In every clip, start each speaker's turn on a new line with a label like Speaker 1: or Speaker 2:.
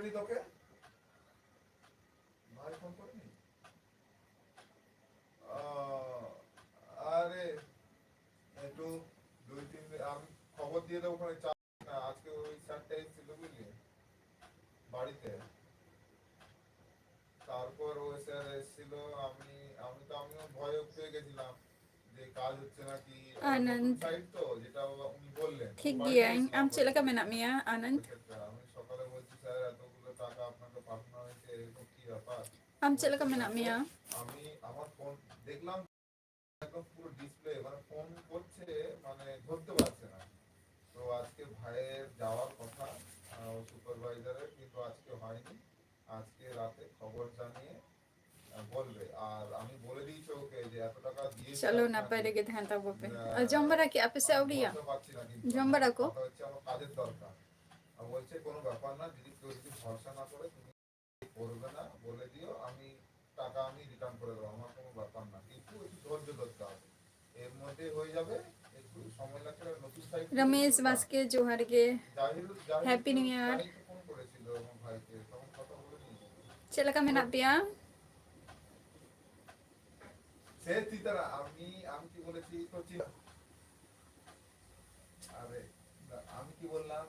Speaker 1: করেনি তোকে? ভাই ফোন করেনি? আরে একটু 2-3 দিন আমি খবর দিয়ে দেবো, ওখানে চাপ না। আজকে ওই স্যারটা এসেছিল বুঝলি বাড়িতে, তারপর ওই স্যার এসেছিল। আমি আমিও ভয় পেয়ে গেছিলাম যে কাজ হচ্ছে নাকি। নতুন
Speaker 2: Anand,
Speaker 1: সাইট তো, যেটা উনি বললেন, ও বাড়িতে
Speaker 2: Kigyang,
Speaker 1: এসেছিল
Speaker 2: am
Speaker 1: আমার
Speaker 2: chila
Speaker 1: বাড়িতে।
Speaker 2: ka menamia, Anand,
Speaker 1: সেক্ষেত্রে আমি সকালে বলছি স্যার এতগুলো টাকা আপনাকে পাঠানো হয়েছে, এরকম কি ব্যাপার?
Speaker 2: am chila
Speaker 1: বলছে
Speaker 2: ka
Speaker 1: দেখো,
Speaker 2: menamia.
Speaker 1: আমি আমার ফোন দেখলাম একদম পুরো ডিসপ্লে, মানে ফোন করছে, মানে ধরতে পারছে না। তো আজকে ভাইয়ের যাওয়ার কথা সুপারভাইজারের, কিন্তু আজকে হয়নি। আজকে রাতে খবর জানিয়ে বলবে। আর আমি বলে দিয়েছি ওকে যে এত টাকা দিয়েছি
Speaker 2: Chalo na
Speaker 1: আপনাকে,
Speaker 2: pwede kita tabo pe. Jombara ki apise
Speaker 1: আমি
Speaker 2: audia.
Speaker 1: ভরসা পাচ্ছি না, কিন্তু আমার
Speaker 2: Jombara ko.
Speaker 1: কথা হচ্ছে আমার কাজের দরকার। আর বলছে কোনো ব্যাপার না, যদি কেউ যদি ভরসা না করে তুমি করবে না বলে দিও, আমি টাকা আমি রিটার্ন করে দেবো, আমার কোনো ব্যাপার না, কিন্তু একটু ধৈর্য ধরতে হবে, এর মধ্যে হয়ে যাবে। একটু সময় লাগছে, নতুন সাইট খুলেছি
Speaker 2: Ramesh
Speaker 1: তো। তা
Speaker 2: Baske Johar ke.
Speaker 1: Zahid Zahid
Speaker 2: Happy
Speaker 1: তো
Speaker 2: New Year.
Speaker 1: জাহিদ তো ফোন করেছিল আমার ভাইকে, তখন কথা বলে নিয়েছি।
Speaker 2: Chila ka
Speaker 1: তোর
Speaker 2: menapia.
Speaker 1: সে চিতারা আমি আমি কি বলেছি তো আরে আমি কি বললাম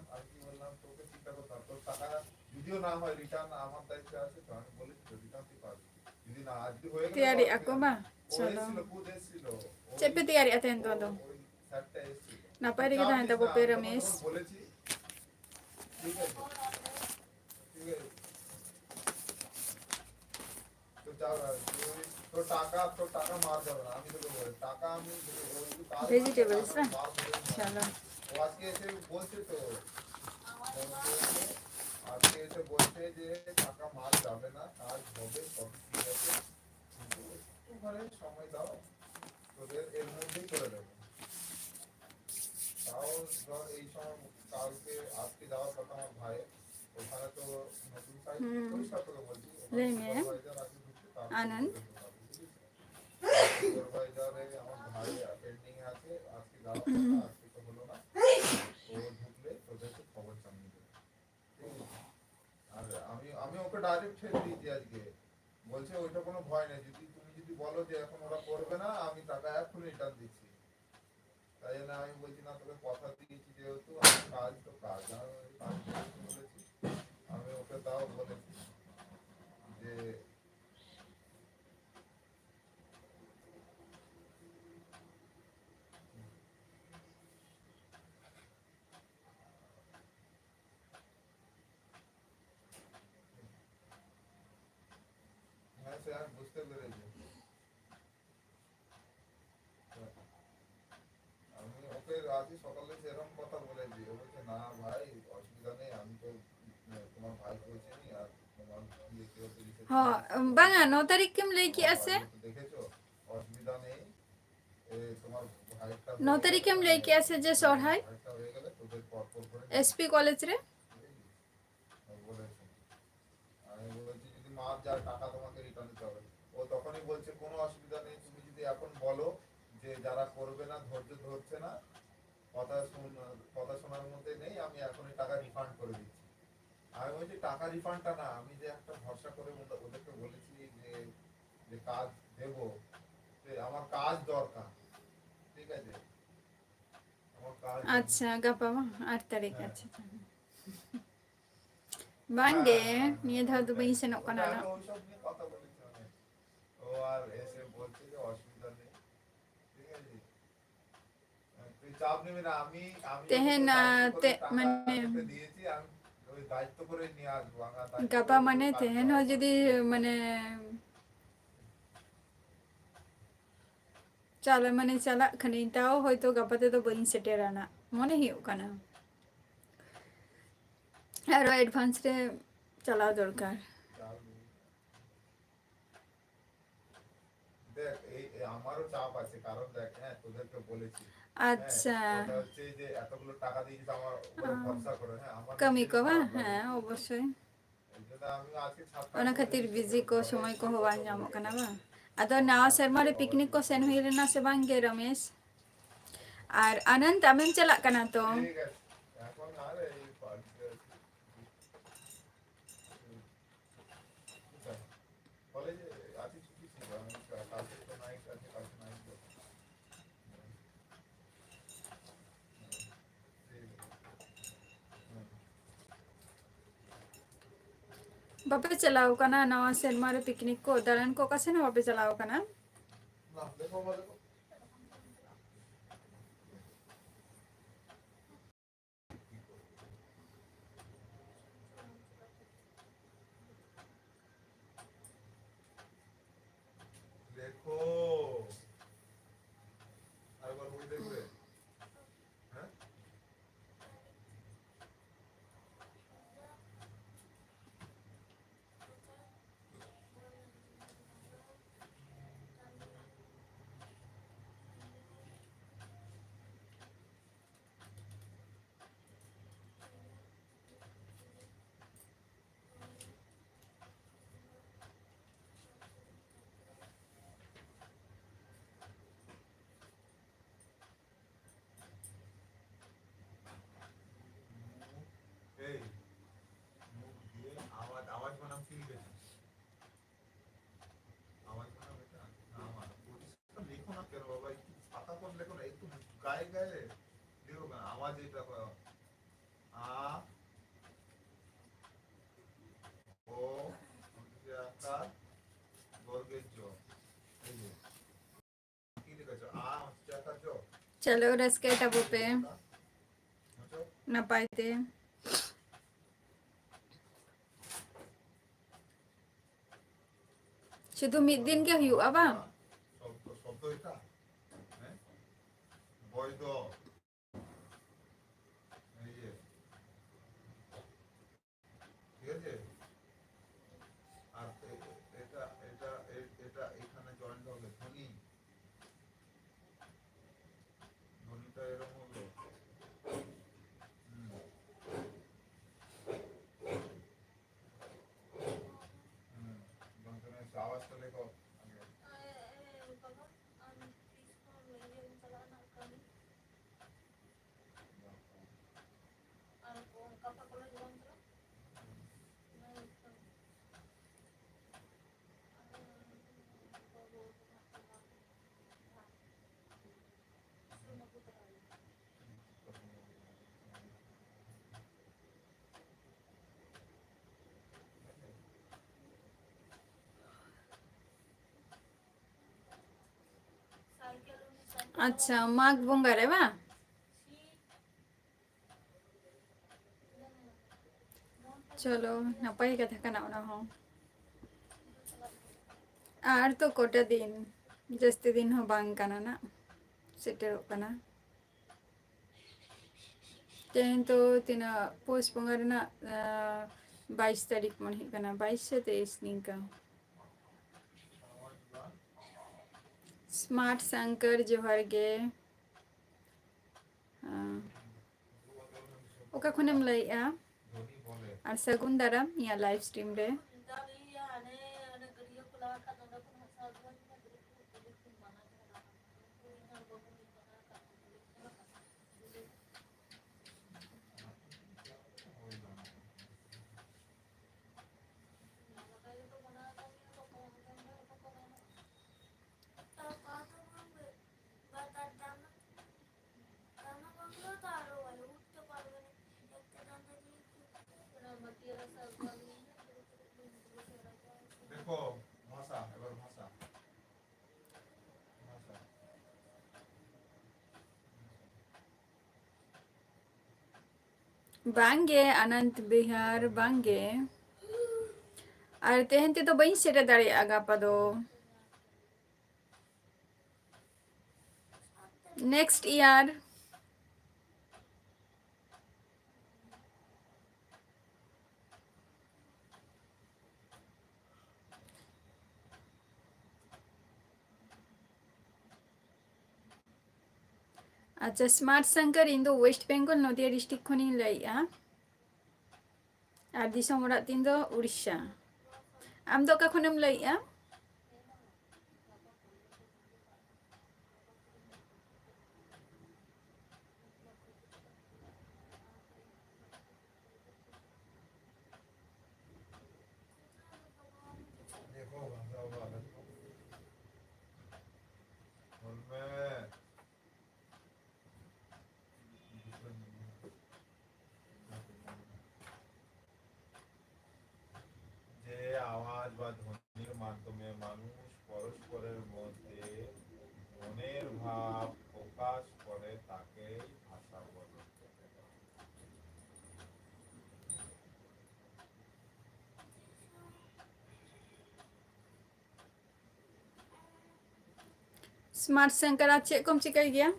Speaker 1: তোকে চিন্তা করতে হবে, তোর টাকা যদিও না হয় রিটার্ন আমার দায়িত্বে আছে, তো আমি বলেছি তো রিটার্ন তুই পাবি। যদি না আজকে হয়ে গেলে তো
Speaker 2: Tiari ako
Speaker 1: অসুবিধা
Speaker 2: ba?
Speaker 1: নেই। ও
Speaker 2: Chalo.
Speaker 1: এসেছিল, খুদ এসেছিল। ওই
Speaker 2: Chepe tiari atento ado.
Speaker 1: ওই স্যারটা এসেছিল।
Speaker 2: Na
Speaker 1: তুই
Speaker 2: pwede
Speaker 1: চাপ
Speaker 2: kita
Speaker 1: নিস
Speaker 2: tabo
Speaker 1: না,
Speaker 2: pe
Speaker 1: আমি তখন
Speaker 2: Ramesh.
Speaker 1: তখন বলেছি। ঠিক আছে, ঠিক আছে। তো তোর টাকা মার যাবে না, আমি তোকে বলে টাকা আমি ওই যে কাজ না,
Speaker 2: Vegetables
Speaker 1: টাকা
Speaker 2: na.
Speaker 1: আমি বার করে নিয়ে আসবো।
Speaker 2: Chalo.
Speaker 1: ও আজকে এসে বলছে তো, আজকে এসে বলছে যে টাকা মার যাবে না, কাজ হবে, সব ঠিক আছে, কিন্তু একটুখানি সময় দাও, তোদের এর মধ্যেই করে দেবো। তাও ধর এই সময় কালকে আজকে যাওয়ার কথা আমার ভাইয়ের, ওখানে তো নতুন সাইট পরিষ্কার করে বলছি, ওখানে
Speaker 2: Reme.
Speaker 1: সুপারভাইজার আগে ঢুকছে, তারপরে
Speaker 2: Anand.
Speaker 1: তোদের ঢোকাবে, বুঝেছিস? সুপারভাইজারে আমার ভাই পেন্ডিং আছে, আজকে যাওয়ার কথা, আজকে তো হলো না। ও ঢুকলে তোদেরকে খবর জানিয়ে দেবে, ঠিক আছে? আর আমি ওকে ডাইরেক্ট ছেড়ে দিয়েছি আজকে। বলছে ওইটা কোনো ভয় নেই, তুমি যদি বলো যে এখন ওরা করবে না, আমি টাকা এখনই রিটার্ন দিচ্ছি। তাই জন্য আমি বলছি না, তোকে কথা দিয়েছি যেহেতু, আমি কাজ তো কাজ, আমি কাজ করতে বলেছি। আমি ওকে তাও বলেছি যে হ্যাঁ স্যার বুঝতে পেরেছি। আমি ওকে আজকে সকালে সেরকম কথা বলেছি, ও বলছে না ভাই অসুবিধা নেই, আমি তো তোমার ভাই করেছি আর তোমার বিয়ে কেউ তো
Speaker 2: Ha,
Speaker 1: রিসেপশনে এসেছিল,
Speaker 2: banga 9 tarik kim lei ki
Speaker 1: তোমার
Speaker 2: ase?
Speaker 1: বাড়িও তো দেখেছো, অসুবিধা নেই। তোমার ভাইটা
Speaker 2: 9
Speaker 1: হয়ে
Speaker 2: tarik
Speaker 1: গেলে,
Speaker 2: kim
Speaker 1: মানে
Speaker 2: lei ki ase je sorhai?
Speaker 1: ভাইটা হয়ে গেলে তোদের পরপর করে নিয়ে
Speaker 2: SP college re.
Speaker 1: বলেছে। আমি বলছি যদি মার যায় টাকা তোমাকে রিটার্ন দিতে হবে। ও তখনই বলছে কোনো অসুবিধা নেই, তুমি যদি এখন বলো যে যারা করবে না ধৈর্য ধরছে না, কথা কথা শোনার মধ্যে নেই, আমি এখনই টাকা রিফান্ড করে দিচ্ছি। আমি বলছি টাকা রিফান্ডটা না, আমি যে একটা ভরসা করে ওদেরকে বলেছি যে যে কাজ দেব, আমার কাজ দরকার, ঠিক আছে, আমার কাজ জরুরি।
Speaker 2: Acha, gapa ma 8 tarik
Speaker 1: হ্যাঁ
Speaker 2: acha.
Speaker 1: হ্যাঁ
Speaker 2: Bangge,
Speaker 1: হ্যাঁ
Speaker 2: niya
Speaker 1: হ্যাঁ,
Speaker 2: daw do
Speaker 1: ওটাই।
Speaker 2: ba senok
Speaker 1: ওটা
Speaker 2: kana na.
Speaker 1: আমি ওইসব নিয়ে কথা বলেছি অনেক। ও আর এসে বলছে যে অসুবিধা নেই, ঠিক আছে, তুই চাপ নিবি না, আমি আমি যখন
Speaker 2: Tehen
Speaker 1: তোর দায়িত্ব করে
Speaker 2: te
Speaker 1: টাকা
Speaker 2: mane
Speaker 1: তোকে দিয়েছি, আমি ওই দায়িত্ব করে নিয়ে আসবো, আমার দায়িত্ব
Speaker 2: gapa
Speaker 1: করে তোর
Speaker 2: mane
Speaker 1: কাজ
Speaker 2: tehen ho
Speaker 1: করাবো
Speaker 2: jodi
Speaker 1: আমি।
Speaker 2: mane chala mane chala khani tao hoyto gapa te to bain setera na. Mone hiyuk kana. Aro advance re chalao dorkar.
Speaker 1: চাপ দেখ, আমারও চাপ আছে, কারণ দেখ হ্যাঁ তোদেরকে বলেছি, হ্যাঁ
Speaker 2: আচ্ছা,
Speaker 1: ওটা হচ্ছে যে এতগুলো টাকা দিয়েছিস আমার উপরে ভরসা করে, হ্যাঁ আমার
Speaker 2: kami ko
Speaker 1: নিজেরই
Speaker 2: ba?
Speaker 1: খারাপ লাগে।
Speaker 2: হ্যাঁ অবশ্যই।
Speaker 1: এই জন্য আমি আজকে ছাড়টা
Speaker 2: Ona
Speaker 1: করে
Speaker 2: khatir
Speaker 1: দিয়েছি,
Speaker 2: busy
Speaker 1: ওদের
Speaker 2: ko
Speaker 1: ঘরে
Speaker 2: সময় ko
Speaker 1: এসে
Speaker 2: huwa
Speaker 1: কথা
Speaker 2: nyamok
Speaker 1: বলেছি।
Speaker 2: kana ba? Ado na
Speaker 1: হ্যাঁ
Speaker 2: sir
Speaker 1: তোকে
Speaker 2: mare
Speaker 1: বাবা
Speaker 2: picnic ko
Speaker 1: ঠিক
Speaker 2: sen
Speaker 1: বলেছে।
Speaker 2: huile na sa bangge Ramesh. আর আনন্দ আমিন চালাক kana to.
Speaker 1: ঠিক আছে, এখন আর এই বাড়িতে আছি।
Speaker 2: बापे चलाओ कना नवा सेनमा रे पिकनिक को दालन को कसे ना बापे चलाओ कना
Speaker 1: ना देखो बाबा देखो देखो আরেকবার মুভি দেখবে হ্যাঁ এই মুখ দিয়ে আওয়াজ আওয়াজ বানাম ফিল বেশি আওয়াজ বানাম এটা না আমার পরিষ্কার লিখো না কেন বাবা একটু পাতা পর লেখো না একটু গায়ে গায়ে লিখো না আওয়াজ এটা আ ও যে আকার বর্গের জ এই যে কি লিখেছো আ হচ্ছে আকার জ
Speaker 2: चलो रस के टबो पे
Speaker 1: বুঝছো
Speaker 2: ना पाते শুধু মিদ দিন কে হুᱭᱩᱜᱼᱟ ᱵᱟᱝ
Speaker 1: শব্দ শব্দ এটা হ্যাঁ বৈধ এই যে ঠিক আছে আর এটা এটা এটা এখানে জয়েন্ট হবে ধ্বনি ধ্বনিটা এরকম হলো হুম হুম যন্ত্রণা আওয়াজটা লেখো আগে
Speaker 2: अच्छा माघ बंगा रे बा चलो नपाई कथा कना ओना हो आर तो कोटा दिन जस्ते दिन हो बांग कना ना सेटर कना तेन तो तिना पोस्ट बंगा रे ना 22 तारीख मन ही कना 22 से 23 दिन का
Speaker 1: আওয়াজ বা
Speaker 2: स्मार्ट शंकर जोहर गे ओका खुनेम लइआ
Speaker 1: ধ্বনি বলে
Speaker 2: আর सगुन दाराम या लाइव स्ट्रीम रे
Speaker 1: দেখো ভাষা এবার ভাষা ভাষা
Speaker 2: बांगे अनंत बिहार बांगे और तेहनते तो बई सेटा दाड़े आगा पदो नेक्स्ट ईयर अच्छा स्मार्ट शंकर इन दो वेस्ट बेंगल नदिया डिस्ट्रिक्ट खनि लइआ और दिसम ओड़ा तीन दो उड़ीसा आम दो का खनेम लइआ
Speaker 1: দেখো ভাষা বা দেখো বলবে বা ধ্বনির মাধ্যমে মানুষ পরস্পরের মধ্যে মনের ভাব প্রকাশ করে তাকেই ভাষা বলে।
Speaker 2: स्मार्ट शंकर आज चेक कम चिकाई गया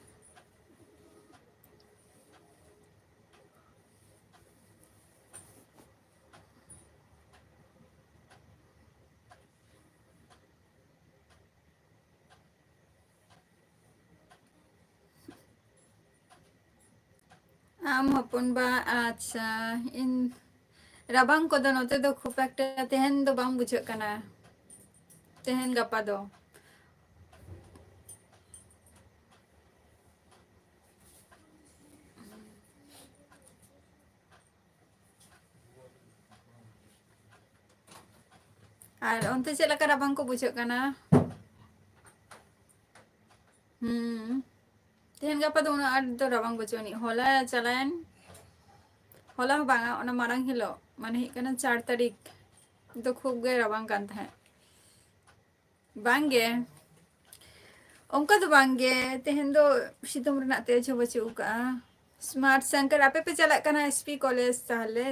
Speaker 2: आम हपन बा अच्छा इन राबांग को दो नोते दो खूब एक तेहन दो बांग बुझे कना तेहन गपा दो और उनते चला कर राबांग को बुझे कना तेहन गपा दो उन्हें आर दो राबांग बुझे नहीं होला चलाएं होला हो बांगा उन्हें मारंग हिलो माने ही कना 4 तारीख तो खूब गए राबांग कांत है बांगे उनका तो बांगे तेहन दो सितुम रना तेज हो बचे उका स्मार्ट शंकर आपे पे चला कना एसपी कॉलेज ताले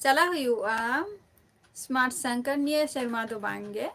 Speaker 2: चला हुआ स्मार्ट शंकर निये शर्मा दो बांगे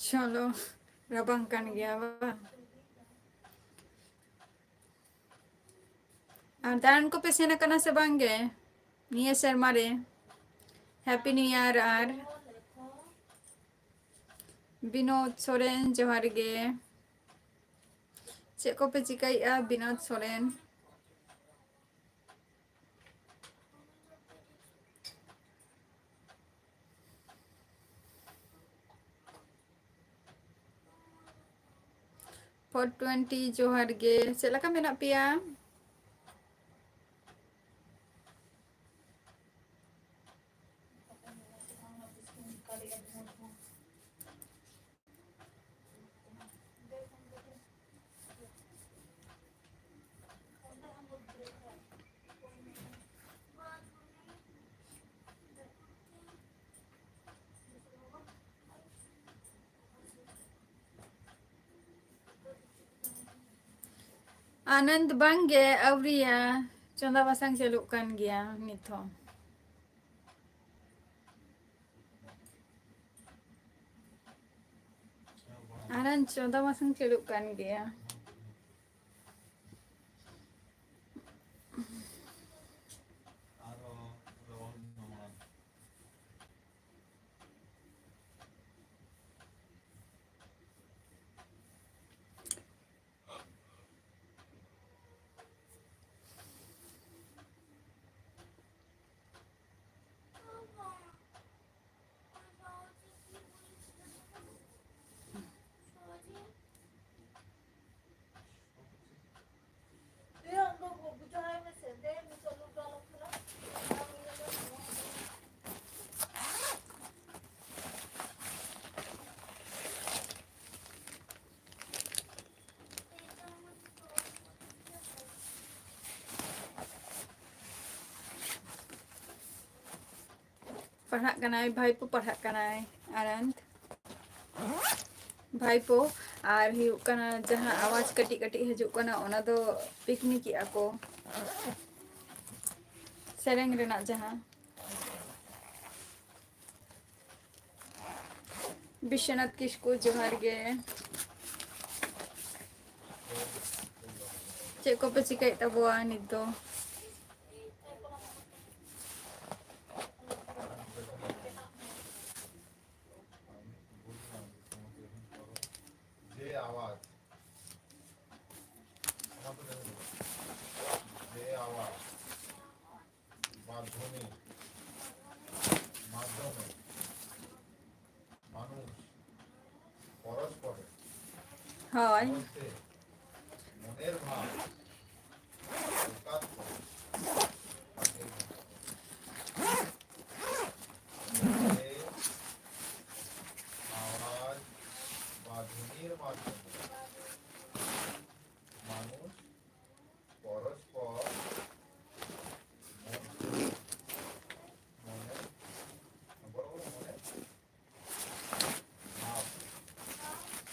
Speaker 2: चलो रबंग कन गया वा और दान को पैसे न करना से बांगे निये शर्मा रे हैप्पी न्यू ईयर आर विनोद सोरेन जोहार गे चेक को पे चिकाई आ विनोद सोरेन for 20 जोहार गे चला का मेना पिया आनंद बांगे अवरिया चंदा बसंग चलुक कान गया निथो आनंद चंदा बसंग चलुक कान गया ᱯᱟᱲᱦᱟᱜ ᱠᱟᱱᱟᱭ ᱵᱷᱟᱭᱯᱳ ᱯᱟᱲᱦᱟᱜ ᱠᱟᱱᱟᱭ ᱟᱱᱚᱱᱫ ᱵᱷᱟᱭᱯᱳ ᱟᱨ ᱦᱩᱭᱩᱜ ᱠᱟᱱᱟ ᱡᱟᱦᱟᱸ ᱟᱣᱟᱡ ᱠᱟᱹᱴᱤᱡ ᱠᱟᱹᱴᱤᱡ ᱦᱤᱡᱩᱜ ᱠᱟᱱᱟ ᱚᱱᱟ ᱫᱚ ᱯᱤᱠᱱᱤᱠᱮᱜᱼᱟ ᱠᱚ ᱥᱮᱨᱮᱧ ᱨᱮᱱᱟᱜ ᱡᱟᱦᱟᱸ ᱵᱤᱥᱥᱚᱱᱟᱛᱷ ᱠᱤᱥᱠᱩ ᱡᱚᱦᱟᱨ ᱜᱮ ᱪᱮᱫ ᱠᱚᱯᱮ ᱪᱤᱠᱟᱹᱭᱮᱫ ᱛᱟᱵᱚᱣᱟ ᱱᱤᱛ ᱫᱚ
Speaker 1: যে আওয়াজ আমাদের যে আওয়াজ বা ধ্বনি মাধ্যমে মানুষ পরস্পরের
Speaker 2: হয়
Speaker 1: মধ্যে মনের ভাব প্রকাশ করে তাকে যে আওয়াজ বা ধ্বনির মাধ্যমে মানুষ পরস্পর মনে বড় বড় মনে ভাব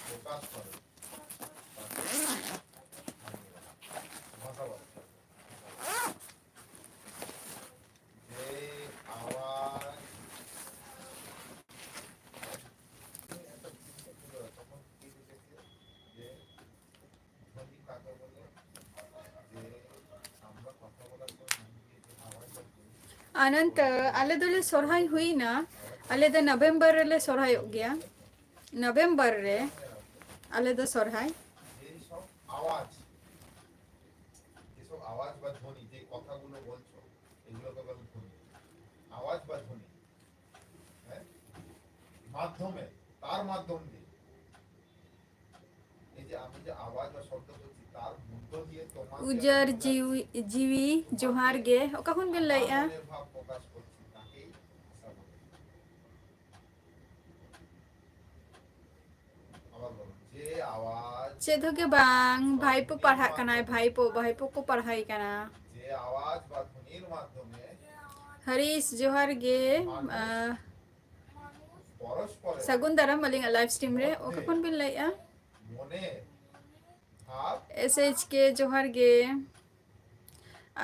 Speaker 1: প্রকাশ করে তাকে ভাষা বলে যে আওয়াজ তখন কি বুঝেছে যে ধ্বনি কাকে বলে যে আমরা কথা বলার পর মন দিয়ে যে আওয়াজটা করি
Speaker 2: আনন্ত আলে দলে সরহাই হুই না আলে দ নভেম্বর রে সরহাইᱚᱜ গᱮᱭᱟ নভেম্বর রে আলে দ সরহাই
Speaker 1: এই সব আওয়াজ যেসব আওয়াজ বা ধ্বনি যে কথাগুলো বলছো এগুলোকে বলে ধ্বনি আওয়াজ বা ধ্বনি হ্যাঁ মাধ্যমে তার মাধ্যম দিয়ে এই যে আমি যে আওয়াজ বা শব্দ বলছি তার মধ্য দিয়ে তোমাকে
Speaker 2: উজার জিবি জোহার গে ওকা ᱠᱷᱚᱱ ᱵᱤᱱ ᱞᱟᱹᱭᱮᱜᱼᱟ
Speaker 1: মনের ভাব প্রকাশ করছি তাকেই ভাষা বলে আবার বলো যে আওয়াজ
Speaker 2: ᱪᱮᱫ ᱦᱚᱸ ᱜᱮ ᱵᱟᱝ ᱵᱷᱟᱭᱯᱳ ᱯᱟᱲᱦᱟᱜ ᱠᱟᱱᱟᱭ ᱵᱷᱟᱭᱯᱳ ᱠᱚ ᱯᱟᱲᱦᱟᱭ ᱠᱟᱱᱟ
Speaker 1: যে আওয়াজ বা ধ্বনির মাধ্যমে
Speaker 2: হরিশ জোহার গে
Speaker 1: পরস্পরের
Speaker 2: ᱥᱟᱹᱜᱩᱱ ᱫᱟᱨᱟᱢ ᱟᱹᱞᱤᱧᱟᱜ ᱞᱟইভ ᱥᱴᱨᱤᱢ ᱨᱮ ᱚᱠᱟ ᱠᱷᱚᱱ ᱵᱤᱱ ᱞᱟᱹᱭᱮᱜᱼᱟ
Speaker 1: মনে ভাব
Speaker 2: SH কে জোহার গে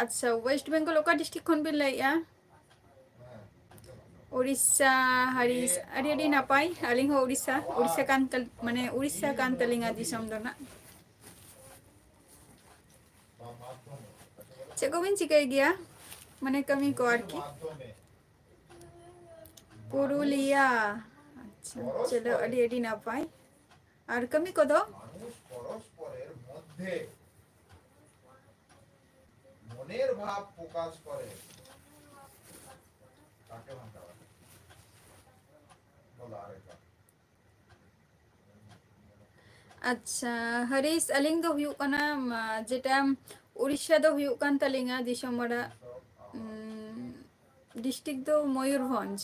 Speaker 2: আচ্ছা ওয়েস্ট বেঙ্গল ওকা ডিস্ট্রিক্ট ᱠᱷᱚᱱ ᱵᱤᱱ ᱞᱟᱹᱭᱮᱜᱼᱟ
Speaker 1: হ্যাঁ
Speaker 2: উড়িষ্যা হারিশ আᱹᱰᱤ ᱟᱹᱰᱤ ᱱᱟᱯᱟᱭ ᱟᱹᱞᱤᱧ ᱦᱚᱸ উড়িষ্যা ᱠᱟᱱ ᱢᱟᱱᱮ উড়িষ্যা ᱠᱟᱱ ᱛᱟᱹᱞᱤᱧᱟ ᱫᱤᱥᱚᱢ ᱫᱚ ᱱᱟᱜ
Speaker 1: বা মাধ্যমে
Speaker 2: ᱪᱮᱫ ᱠᱚᱵᱤᱱ ᱪᱤᱠᱟᱹᱭ ᱜᱮᱭᱟ মানে কামি কো আর কি
Speaker 1: মাধ্যমে
Speaker 2: পুরুলিয়া আচ্ছা চলো আᱹᱰᱤ আᱹᱰি নাপাই আর কামি কদো
Speaker 1: মানুষ পরস্পরের মধ্যে মনের ভাব প্রকাশ করে তাকে ভাষা বলে বলো আরেকবার
Speaker 2: আচ্ছা হরিশ আলিং দো হুᱭᱩᱜ ᱠᱟᱱᱟ যেটা উড়িষ্যা ᱫᱚ ᱦᱩᱭᱩᱜ ᱠᱟᱱ ᱛᱟᱹᱞᱤᱧᱟ ᱫᱤᱥᱚᱢ ᱚᱲᱟᱜ ডিস্ট্রিক্ট ᱫᱚ ময়ূরভঞ্জ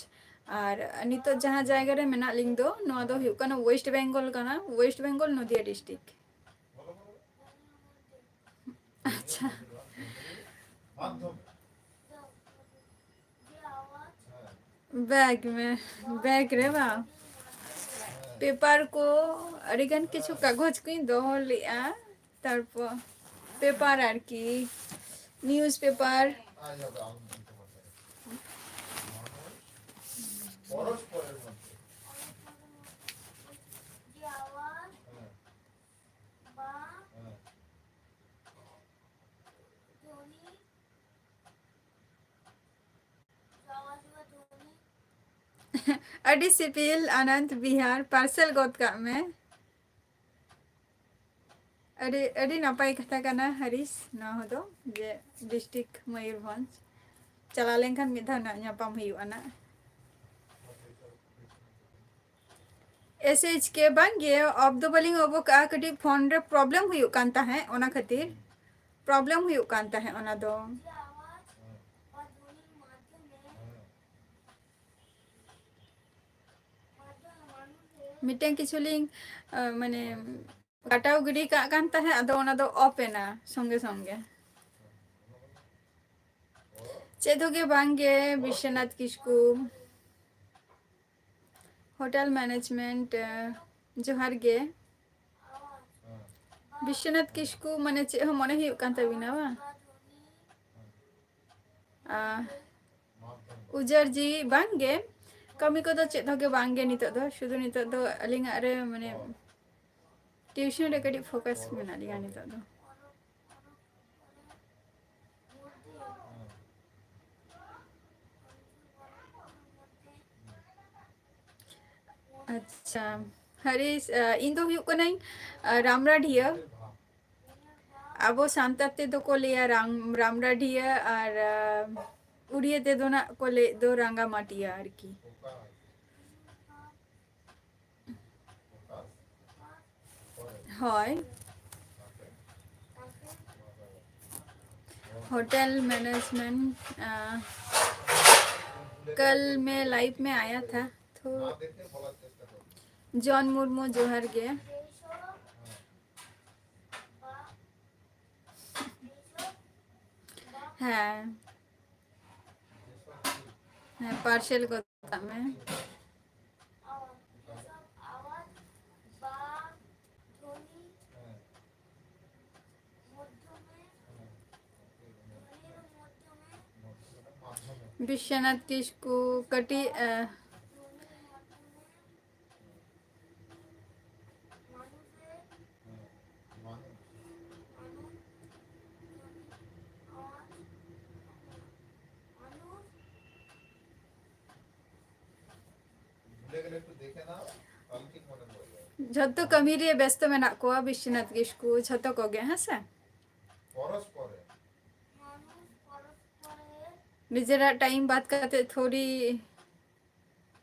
Speaker 2: আর নিতোᱜ ᱡᱟᱦᱟᱸ জায়গা ᱨᱮ ᱢᱮᱱᱟᱜ ᱞᱤᱧ ᱫᱚ ᱱᱚᱣᱟ ᱫᱚ ᱦᱩᱭᱩᱜ ᱠᱟᱱᱟ ওয়েস্ট বেঙ্গল ᱠᱟᱱᱟ ওয়েস্ট বেঙ্গল নদিয়া ডিস্ট্রিক্ট
Speaker 1: বলো বলো
Speaker 2: আচ্ছা
Speaker 1: মাধ্যমে
Speaker 2: बैग रे बा पेपर को अड़ीगन किछु कागज को दोहो लिया तारपो पेपर आर की न्यूज़ पेपर
Speaker 1: আজ হবে আমি দিতে পারবো মানুষ পরস্পরের মধ্যে হ্যাঁ, হ্যাঁ।
Speaker 2: अडी सिपिल अनंत बिहार पार्सल गोद का में अडी नापाई कथा कना हरीश ना हो दो जे डिस्ट्रिक्ट मयूरभंज चला लेंखान मिधा ना ᱧᱟᱯᱟᱢ हुयुआ ना एसएच के बांग गे ऑफ द बलिंग ओबो का कटी फोन रे प्रॉब्लम हुयुक कान ताहे ओना खातिर प्रॉब्लम हुयुक कान ताहे ओना दो मिटें किछुलिंग माने काटाव गिडी का कान ताहे आदो ओना दो ऑफ एना संगे संगे चेदोगे बांगे विश्वनाथ किस्कू होटल मैनेजमेंट जोहार गे विश्वनाथ किस्कू माने चे हो मने हुयुग कान ताबिना बा उजर जी बांगे कमी को तो चेत होगे बांगे नितो दो शुद्ध नितो दो अलिंगा रे माने ट्यूशन रे कड़ी फोकस मेना लिया नितो दो अच्छा हरीश इन दो हुयुग कनाई रामराढिया अबो सांतार ते दो को लिया रामराढिया और उड़िया ते दो ना को ले दो रंगा माटिया आरकी হয় होटल मैनेजमेंट कल मैं लाइव में आया था तो जॉन मुर्मू जोहर गे হ্যাঁ হ্যাঁ পার্সেল করতাম হ্যাঁ विश्वनाथ किस्कू कटी झतो कमी रे व्यस्त में ना को विश्वनाथ किस्कू झतो को गे हाँ से निजेरा टाइम बात करते थोड़ी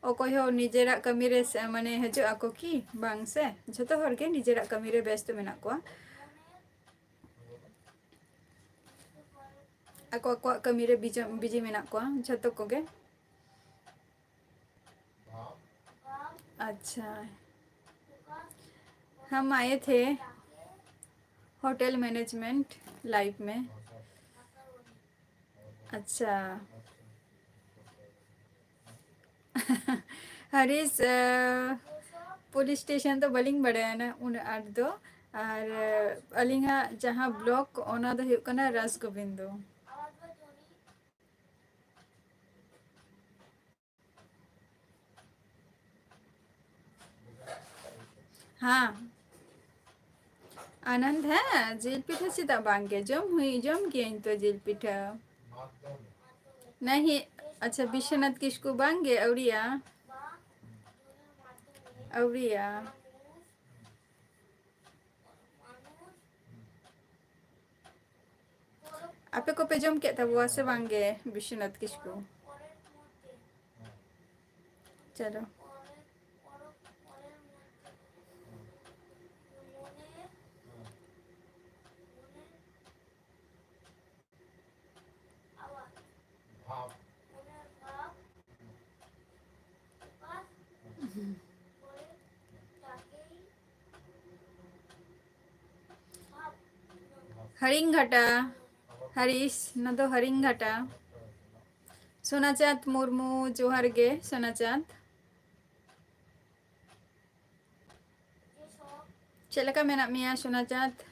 Speaker 2: ओकोय हो निजेरा कमी रे माने हजो आको की बांग से झतो हर के निजेरा कमी रे व्यस्त में ना को ako ako kami re biji menak ko झतो को गे अच्छा हम आए थे होटल मैनेजमेंट लाइफ में अच्छा हरीश पुलिस स्टेशन तो बलिंग बड़े है ना उन आठ दो और अलिंगा जहाँ ब्लॉक ओना दो हुयुग कना राज गोविंदो हाँ आनंद है जिल पिठा सीधा बांगे जम किया तो जिल पिठा नहीं अच्छा विश्वनाथ किसको बांगे औरिया औरिया आपे को पे जम क्या था वो से बांगे विश्वनाथ किसको चलो हरिंगघाटा हरीश न तो हरिंगघाटा सोनाचांद मुर्मू जोहार गे सोनाचांद चलका मेना मिया सोनाचांद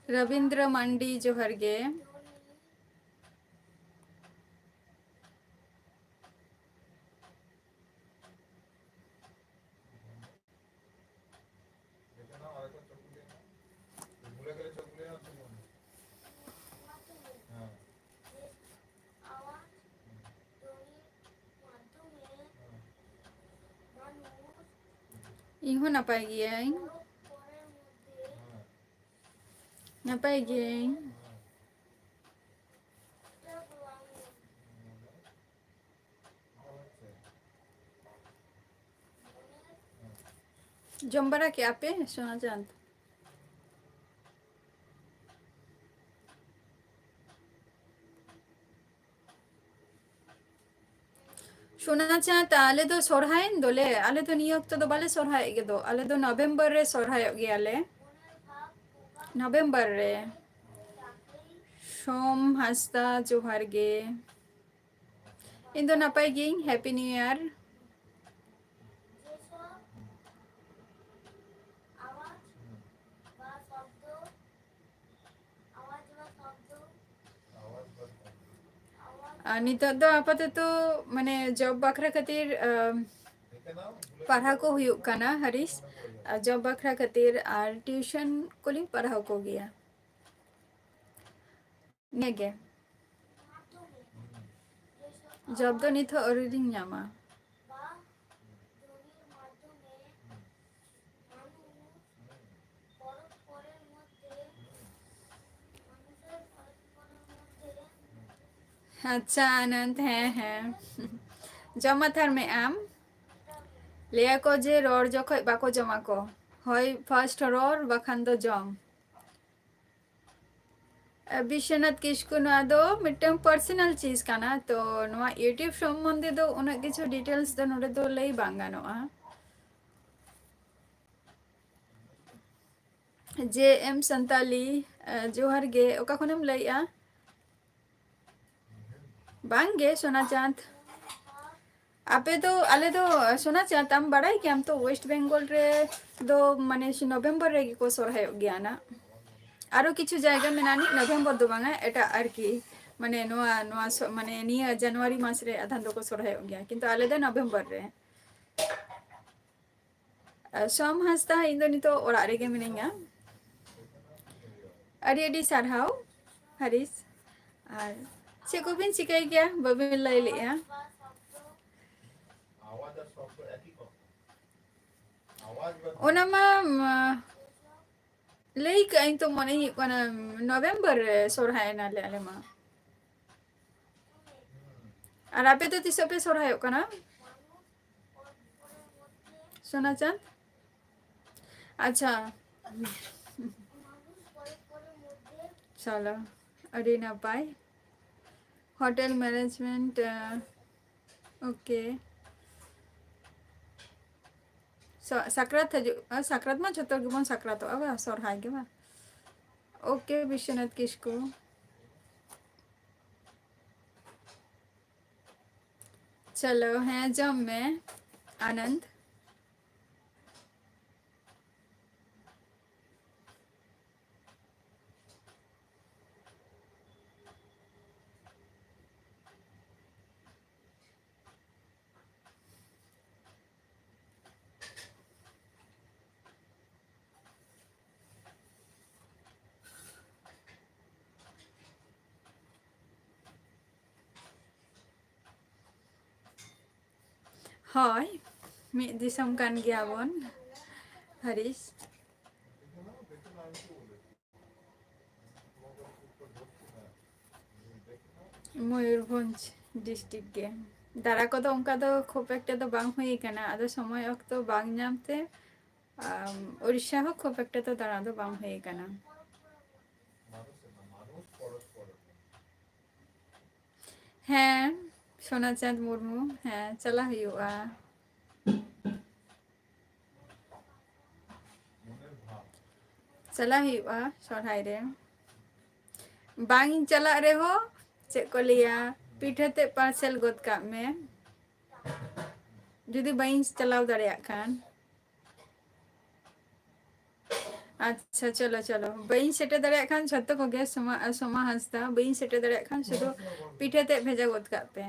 Speaker 2: रविंद्र मंडी जोहार गे इहो ना पाई गया ना पाई गया जम्बरा क्या पे सोनाचांद सोनाचांद आले तो सोरहायन दोले आले तो नियोग तो बाले सोरहाय गे दो आले तो नवंबर रे सोरहाय गे आले नवंबर रे सोम हस्ता जोहार गे ᱤᱧ ᱫᱚ ᱱᱟᱯᱟᱭ ᱜᱤᱭᱟᱹᱧ, ᱦᱮᱯᱤ ᱱᱤউ ᱤᱭᱟᱨ। नितोग दो आपाततो माने जॉब बखरा खातिर पढ़ा को हुयुग काना हरीश, जॉब बखरा खातिर और ट्यूशन कोलिंग पढ़ाव को गया नेगे जॉब दो नित हो अरुदिंग ᱧᱟᱢᱟ। अच्छा आनंद, हैं जमा थार में आम लिया को जे रोड जोखोय बाको जमा को होय फर्स्ट रोड बखान दो जम। विश्वनाथ किस्कु नोआ दो मिटम पर्सनल चीज काना, तो नोआ यूट्यूब सम्बन्धे दो उना किछु डिटेल्स दो नोडे दो लई बांग गानोआ। जे एम संताली जोहार गे ओका खनम लईआ बांगे सोना चांद आपे तो आले दो सोना चांद आम बड़ाई कि आम तो वेस्ट बंगाल रे दो माने नवंबर रे को सोरहाय गया ना आरो किछु जायगा में नानी नवंबर दो बांगा एटा आरकी माने नोआ नोआ माने निया जनवरी मास रे आधान दो को सोरहाय गया किंतु आले दो नवंबर रे। सोम हंसदा इन दो नितो ओड़ा रे गे मिनिया अड़ी अड़ी सारहाव हरीश और से को बिन चिकाई गया बबिन लई लिया ओनामा लई कहीं तो मने ही कोना नवंबर सोरहाय ना ले आले मा और आपे तो तिसो पे सोरहाय कोना सोना चांद अच्छा चलो अड़ी ना पाई होटल मैनेजमेंट ओके साक्रात साक्रात में छतो गिबन साक्रात अब सोरहाय गे बा ओके विश्वनाथ किस्कु चलो हैं जम में आनंद हाय मिद दिसम कान गया बन हरीश मयूरभंज डिस्ट्रिक्ट के दारा को तो उनका तो खूब एकटा तो बांग हुई काना आदो समय अक्तो बांग नामते उड़ीसा हो खूब एकटा तो दारा तो बांग हुई काना हैं सोना चांद मुर्मू हैं चला हुआ चला हुआ सोरहाय रे बांग चला रे हो चे को लिया पीठते पार्सल गोद का में जुदी बाइन चलाव दाड़िया खान अच्छा चलो चलो बाइन सेटे दाड़िया खान छत्तो को गया सोमा हंसदा बाइन सेटे दाड़िया खान शुधु पीठते भेजा गोद का पे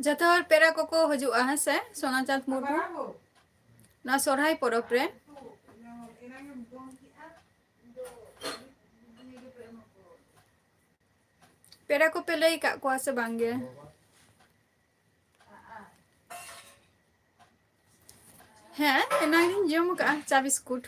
Speaker 2: जतो और पेरा को हजुआ हसे सोना चांद मुर्मू ना सोरहाय परब रे पेरा को पे लई का को से बांगे हैं एनागिन जम का चा बिस्कुट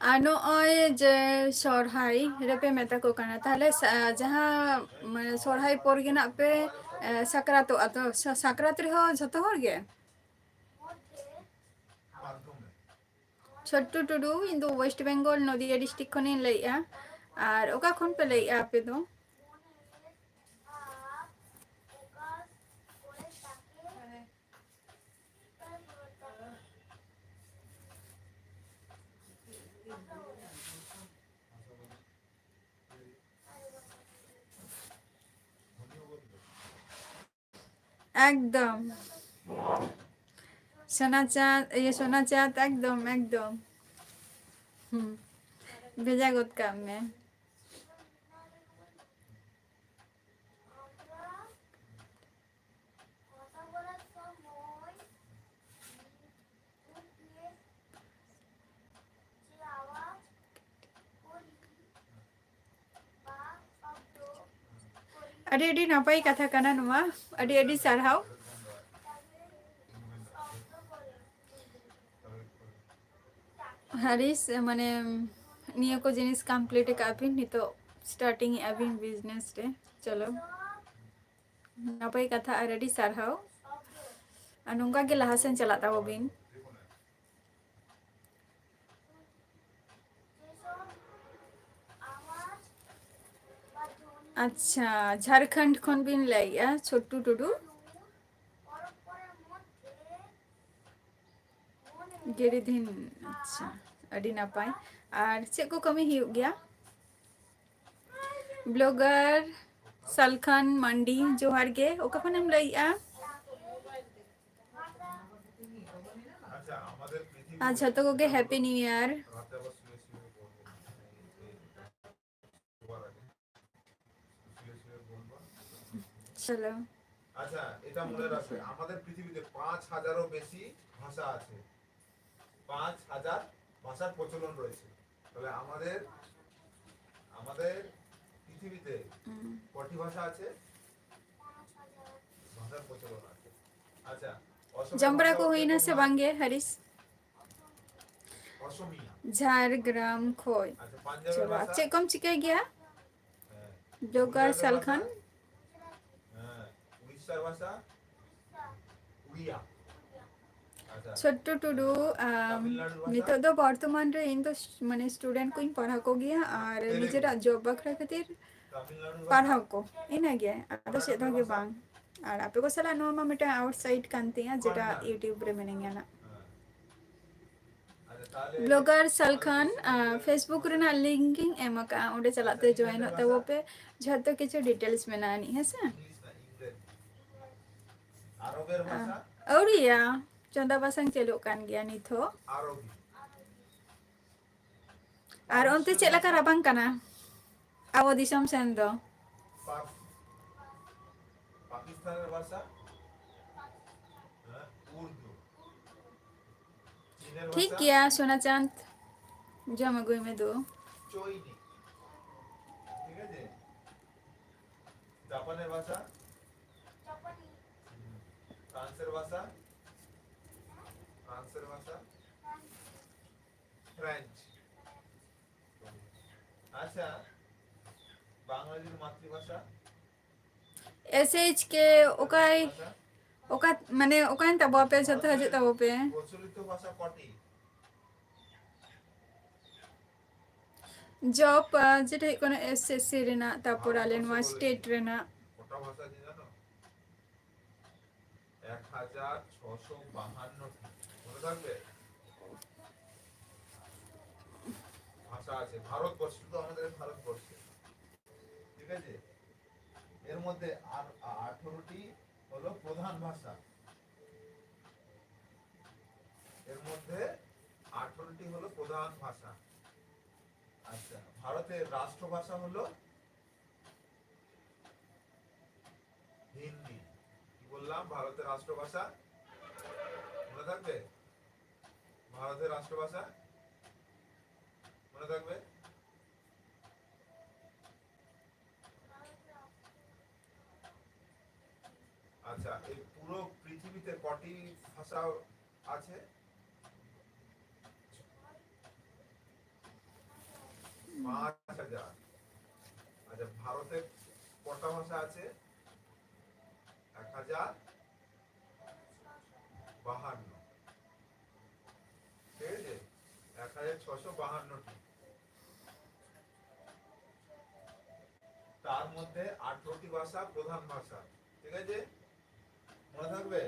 Speaker 2: আর নয় যে সরহাই রেপে মেতা কো কানা তাহলে যাহা মানে সরহাই পর গে না পে সাকরাতো আতো সাকরাত রেহ যত হর গে
Speaker 1: মাধ্যমে
Speaker 2: ছোট্টু টুডু ইন্দু ওয়েস্ট বেঙ্গল নদিয়া ডিস্ট্রিক্ট খনে লইয়া আর ওকা খন পে লইয়া আপে দো একদম সোনা চাঁদ ये सोना चाँद एकदम एकदम भेजा गोद काम में अरे अडी नापाई कथा कना नुआ अडी अडी सारहाव हारिस माने निया को जिनिस कंप्लीट काबिन नितो स्टार्टिंग अबिन बिजनेस रे चलो नापाई कथा और अडी सारहाव और नोंका के लहासेन चलाता हो बिन अच्छा झारखंड खन बिन लाइया छोटू टुडू गिरिधीन अच्छा अडी नापाई और चेक को कमी ही गया ब्लॉगर सलखन मंडी जोहार गे ओका खन हम लाइया
Speaker 1: আচ্ছা আমাদের পৃথিবী
Speaker 2: अच्छा तो को गे हैप्पी न्यू ईयर
Speaker 1: রাতে আবার শুয়ে শুয়ে বলবো শোবার আগে শুয়ে শুয়ে বলবো
Speaker 2: चलो
Speaker 1: আচ্ছা এটা মনে রাখবে আমাদের পৃথিবীতে 5000-এরও বেশি ভাষা আছে 5000 ভাষার প্রচলন রয়েছে তাহলে আমাদের আমাদের পৃথিবীতে কয়টি ভাষা আছে 5000 ভাষার প্রচলন আছে আচ্ছা
Speaker 2: जमबरा को हुई ना से बांगे हरीश
Speaker 1: অসমিয়া
Speaker 2: झारग्राम खोय
Speaker 1: আচ্ছা পাঞ্জাবের
Speaker 2: चलो
Speaker 1: ভাষা
Speaker 2: अच्छे कम चिके गया
Speaker 1: হ্যাঁ
Speaker 2: ब्लॉगर सलखन
Speaker 1: হ্যাঁ উড়িষ্যার ভাষা উড়িয়া আচ্ছা
Speaker 2: छोटू टुडू नितो दो वर्तमान रे इन तो माने स्टूडेंट को इन पढ़ा को गया और निजेरा जॉब बखरा खातिर
Speaker 1: তামিলনাড়ুর
Speaker 2: पढ़ा को इना गया आदा से दो के बांग और आपे को सला नो मा मेटा आउटसाइड कांती है जेटा यूट्यूब रे मिनेंगे ना
Speaker 1: আচ্ছা তাহলে
Speaker 2: ब्लॉगर सलखन फेसबुक रे ना लिंकिंग एमका ओडे चलाते जॉइन होता वो पे जतो किछु डिटेल्स में ना नहीं है से
Speaker 1: ইংলিশ না ইংরেজি আরবের ভাষা
Speaker 2: औरिया चंदा बासंग चलो कान गया निथो
Speaker 1: আরবি
Speaker 2: और ओनते चेला का राबांग कना आवो दिसम सेन दो
Speaker 1: পার্সি পাকিস্তানের ভাষা উর্দু চীনের
Speaker 2: ठीक
Speaker 1: ভাষা
Speaker 2: किया सोना चांद जो मगुई में दो
Speaker 1: চৈনিক ঠিক আছে জাপানের ভাষা ফ্রান্সের ভাষা ফ্রেঞ্চ আচ্ছা বাংলাদেশের মাতৃভাষা
Speaker 2: एसएच के ओकाई
Speaker 1: ভাষা
Speaker 2: ओका माने ओकाइन तबो पे जतो हजे तबो पे
Speaker 1: প্রচলিত ভাষা কটি
Speaker 2: जॉब जेटा कोन एसएससी रेना तापर आलेन वा स्टेट रेना
Speaker 1: কটা ভাষা আছে জানো 1652 মনে থাকবে ভাষা আছে ভারতবর্ষ তো আমাদের ভারতবর্ষে ঠিক আছে এর মধ্যে আর 18টি হলো প্রধান ভাষা এর মধ্যে 18টি হলো প্রধান ভাষা আচ্ছা ভারতের রাষ্ট্রভাষা হলো হিন্দি কি বললাম ভারতের রাষ্ট্রভাষা মনে থাকবে ভারতের রাষ্ট্রভাষা মনে থাকবে আচ্ছা এই পুরো পৃথিবীতে কটি ভাষা আছে 5,000। আচ্ছা ভারতে কটা ভাষা আছে? 1,052। ঠিক আছে, 1,652টি। তার মধ্যে 18টি ভাষা প্রধান ভাষা। ঠিক আছে, মনে থাকবে?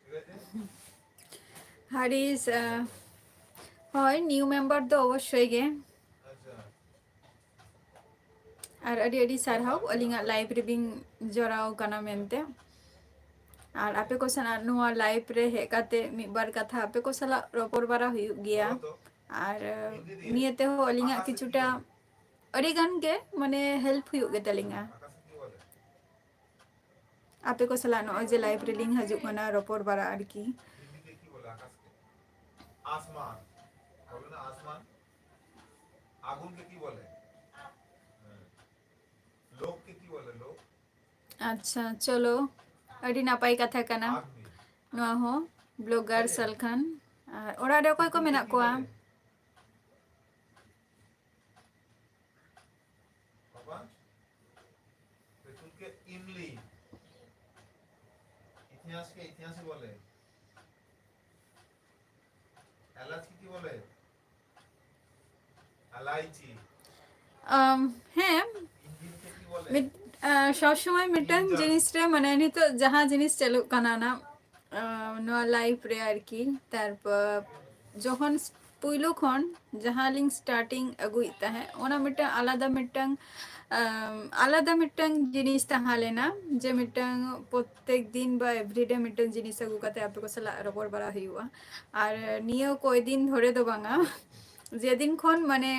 Speaker 1: ঠিক আছে।
Speaker 2: হারিস হয় নিউ মেম্বার তো অবশ্যই গে
Speaker 1: আচ্ছা
Speaker 2: আর আᱹᱰᱤ ᱟᱹᱰᱤ ᱥᱟᱨᱦᱟᱣ ᱟᱹᱞᱤᱧᱟᱜ ᱞᱟᱭᱤᱵ ᱨᱮᱵᱤᱱ ᱡᱚᱲᱟᱣ ᱠᱟᱱᱟ ᱢᱮᱱᱛᱮ আর আপে কো সালাᱜ ᱱᱚᱣᱟ ᱞᱟᱭᱤᱵ ᱨᱮ ᱦᱮᱡ ᱠᱟᱛᱮ ᱢᱤᱫ ᱵᱟᱨ ᱠᱟᱛᱷᱟ আপে ᱠᱚ ᱥᱟᱞᱟᱜ ᱨᱚᱯᱚᱲ ᱵᱟᱲᱟ ᱦᱩᱭᱩᱜ ᱜᱮᱭᱟ
Speaker 1: বলো তো
Speaker 2: আর
Speaker 1: হিন্দি দিয়ে
Speaker 2: নিয়ে তেᱦᱚᱸ ᱟᱹᱞᱤᱧᱟᱜ
Speaker 1: আকাশে কি
Speaker 2: কিছুটা
Speaker 1: বলে?
Speaker 2: ᱟᱹᱰᱤ ᱜᱟᱱ ᱜᱮ ᱢᱟᱱᱮ ᱦᱮল্ᱯ হুᱭᱩᱜ ᱜᱮ ᱛᱟᱹᱞᱤᱧᱟ
Speaker 1: আকাশে কি বলে?
Speaker 2: আপে ᱠᱚ ᱥᱟᱞᱟᱜ ᱱᱚᱜᱼᱚᱭ ᱡᱮ ᱞᱟᱭᱤᱵ ᱨᱮᱞᱤᱧ ᱦᱤᱡᱩᱜ ᱠᱟᱱᱟ ᱨᱚᱯᱚᱲ ᱵᱟᱲᱟ আরকি
Speaker 1: হিন্দিতে কি বলে আকাশকে? আসমান বলে না, আসমান। আগুনকে কি বলে? হ্যাঁ। লোককে কি বলে? লোক।
Speaker 2: আচ্ছা চলো ᱟᱹᱰᱤ ᱱᱟᱯᱟᱭ ᱠᱟᱛᱷᱟ ᱠᱟᱱᱟ
Speaker 1: আগ্নি।
Speaker 2: ᱱᱚᱣᱟ ᱦᱚᱸ ᱵᱞᱚᱜᱟর
Speaker 1: ঠিক আছে?
Speaker 2: সালখান আর ᱚᱲᱟᱜ ᱨᱮ ᱚᱠᱚᱭ ᱠᱚ
Speaker 1: কুকুরকে
Speaker 2: ᱢᱮᱱᱟᱜ
Speaker 1: কি
Speaker 2: ᱠᱚᱣᱟ
Speaker 1: বলে? বাবা পেটুলকে ইমলি। ইতিহাসকে ইতিহাসে বলে। এলাচকে কি বলে? এলাইচি।
Speaker 2: হ্যাঁ
Speaker 1: ইঞ্জিনকে কি বলে?
Speaker 2: সব সময় মিটাং
Speaker 1: ইঞ্জিন।
Speaker 2: জিনিস রে মানে নিতো যাহা জিনিস চালুক কানা না ᱱᱚᱣᱟ ᱞᱟᱭᱤফ ᱨᱮ ᱟᱨᱠᱤ ᱛᱟᱨᱯᱚᱨ যখন পুইᱞᱩ ᱠᱷᱚᱱ ᱡᱟᱦᱟᱸ ᱞᱤᱧ ᱥᱴᱟᱨᱴᱤᱝ ᱟᱹᱜᱩᱭᱮᱫ ᱛᱟᱦᱮᱸ ᱚᱱᱟ ᱢᱤᱫᱴᱟᱝ আলাদা মিটাং জিনিস তাহা লেনা যে মিটাং প্রত্যেক দিন বা এভরিডে মিটাং জিনিস আগু কাতে আপে কো সালা রপর বাড়া হুᱭᱩᱜᱼᱟ আর নিয়ে কয়দিন ধরে তো বাঙা যেদিন খন মানে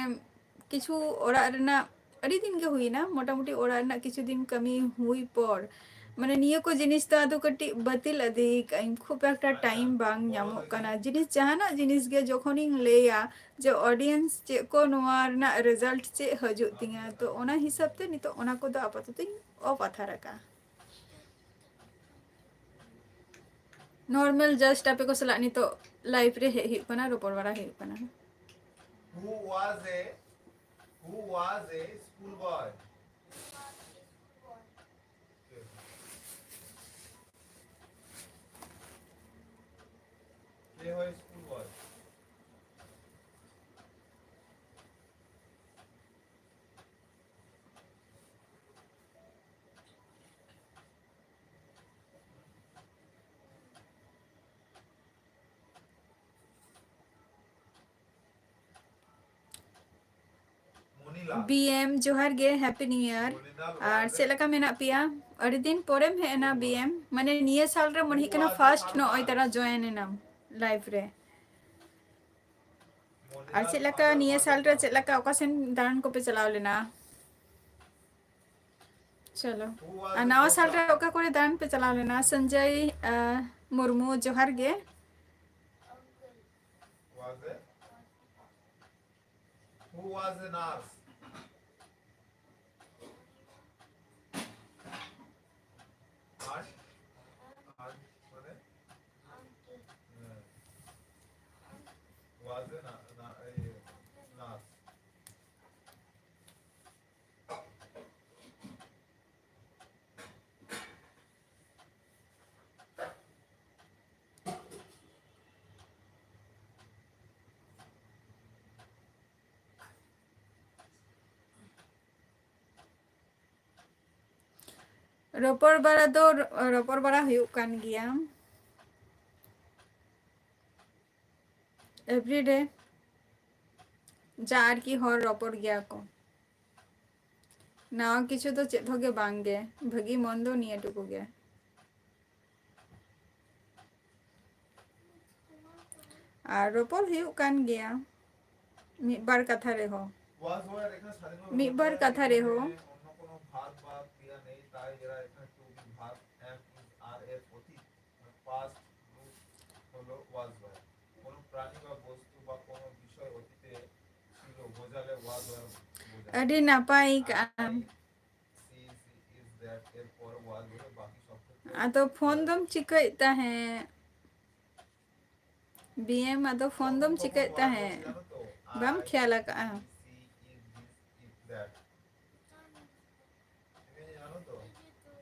Speaker 2: কিছু ওড়াগ রেনাᱜ ᱟᱹᱰᱤ ᱫᱤᱱ ᱜᱮ ᱦᱩᱭᱱᱟ ᱢᱚᱴᱟᱢᱩᱴᱤ ᱚᱲᱟᱜ ᱨᱮᱱᱟᱜ ᱠᱤᱪᱷᱩ ᱫᱤᱱ ᱠᱟᱹᱢᱤ ᱦᱩᱭ ᱯᱚᱨ মানে নিয়ে কো জিনিস তো আদৌ কাটি বাতিল আদিক খুব একটা টাইম বাং ᱧᱟᱢᱚᱜ ᱠᱟᱱᱟ জিনিস জাহানাᱜ জিনিস গে যখনᱤᱧ ᱞᱟᱹᱭᱟ যে অডিয়েন্স ᱪᱮᱫ ᱠᱚ ᱱᱚᱣᱟ ᱨᱮᱱᱟᱜ রেজাল্ট ᱪᱮᱫ ᱦᱤᱡᱩᱜ ᱛᱤᱧᱟ ᱛᱚ ᱚᱱᱟ হিসাব তে নিতো ᱚᱱᱟ ᱠᱚᱫᱚ আপাততই অফ ᱟᱛᱷᱟᱨ ᱟᱠᱟ নর্মাল জাস্ট আপে ᱠᱚ ᱥᱟᱞᱟᱜ নিতো লাইফ রে ᱦᱮᱡ ᱦᱩᱭᱩᱜ ᱠᱟᱱᱟ ᱨᱚᱯᱚᱲ ᱵᱟᱲᱟ ᱦᱩᱭᱩᱜ ᱠᱟᱱᱟ
Speaker 1: Who was a school boy? কে হয় স্কুল বয়? মনিলা।
Speaker 2: BM जोहार गे हैप्पी न्यू ईयर আর সেলাকা মেনা পিয়া আড়ি দিন পরেম হে না BM মানে নিয়ে সাল রে মনে কেনা ফার্স্ট নো ওই তারা জয়েন এনাম লাইভ রে আর সেলাকা নিয়ে সাল রে সেলাকা অকাসেন দারন কো পে চালাও লেনা চলো আর নাও সাল রে ওকা করে দারন পে চালাও লেনা সঞ্জয় মুর্মু जोहार गे
Speaker 1: Who was a nurse? Aunt? Aunt মানে? Was a nurse.
Speaker 2: ᱨᱚᱯᱚᱲ ᱵᱟᱲᱟ ᱫᱚ ᱨᱚᱯᱚᱲ ᱵᱟᱲᱟ ᱦᱩᱭᱩᱜ ᱠᱟᱱ ᱜᱮᱭᱟ এভরিডে যা আর কি হর রপড় গিয়া কো নাও কিছু তো চেত হোগে বাংগে ভাগি মন্দ নিয়ে টুকু গে আর রপড় হুᱭᱩᱜ কান গিয়া মিবার কথা রে হো
Speaker 1: was where এখানে স্বাধীনভাবে
Speaker 2: মিবার কথা রে হো
Speaker 1: অন্য কোনো ভাত বা ক্রিয়া নেই তাই এরা এখানে টু ভাত এম ইজ আর এর অতীত পাস্ট রুট হলো was where কোনো প্রাণী বা বস্তু বা কোনো বিষয় অতীতে ছিল বোঝালে was where বোঝায়
Speaker 2: আডি নাপাই
Speaker 1: সি ইজ দ্যাট এর পর was where বাকি সব ক্ষেত্রে
Speaker 2: আতো ফোন দম চিকাইতা হ্যাঁ BM আতো ফোন দম চিকাইতা হ্যাঁ বাম
Speaker 1: I,
Speaker 2: খেয়াল রাখা
Speaker 1: she, is this, is that. তুমি জানো তো? ঠিক আছে।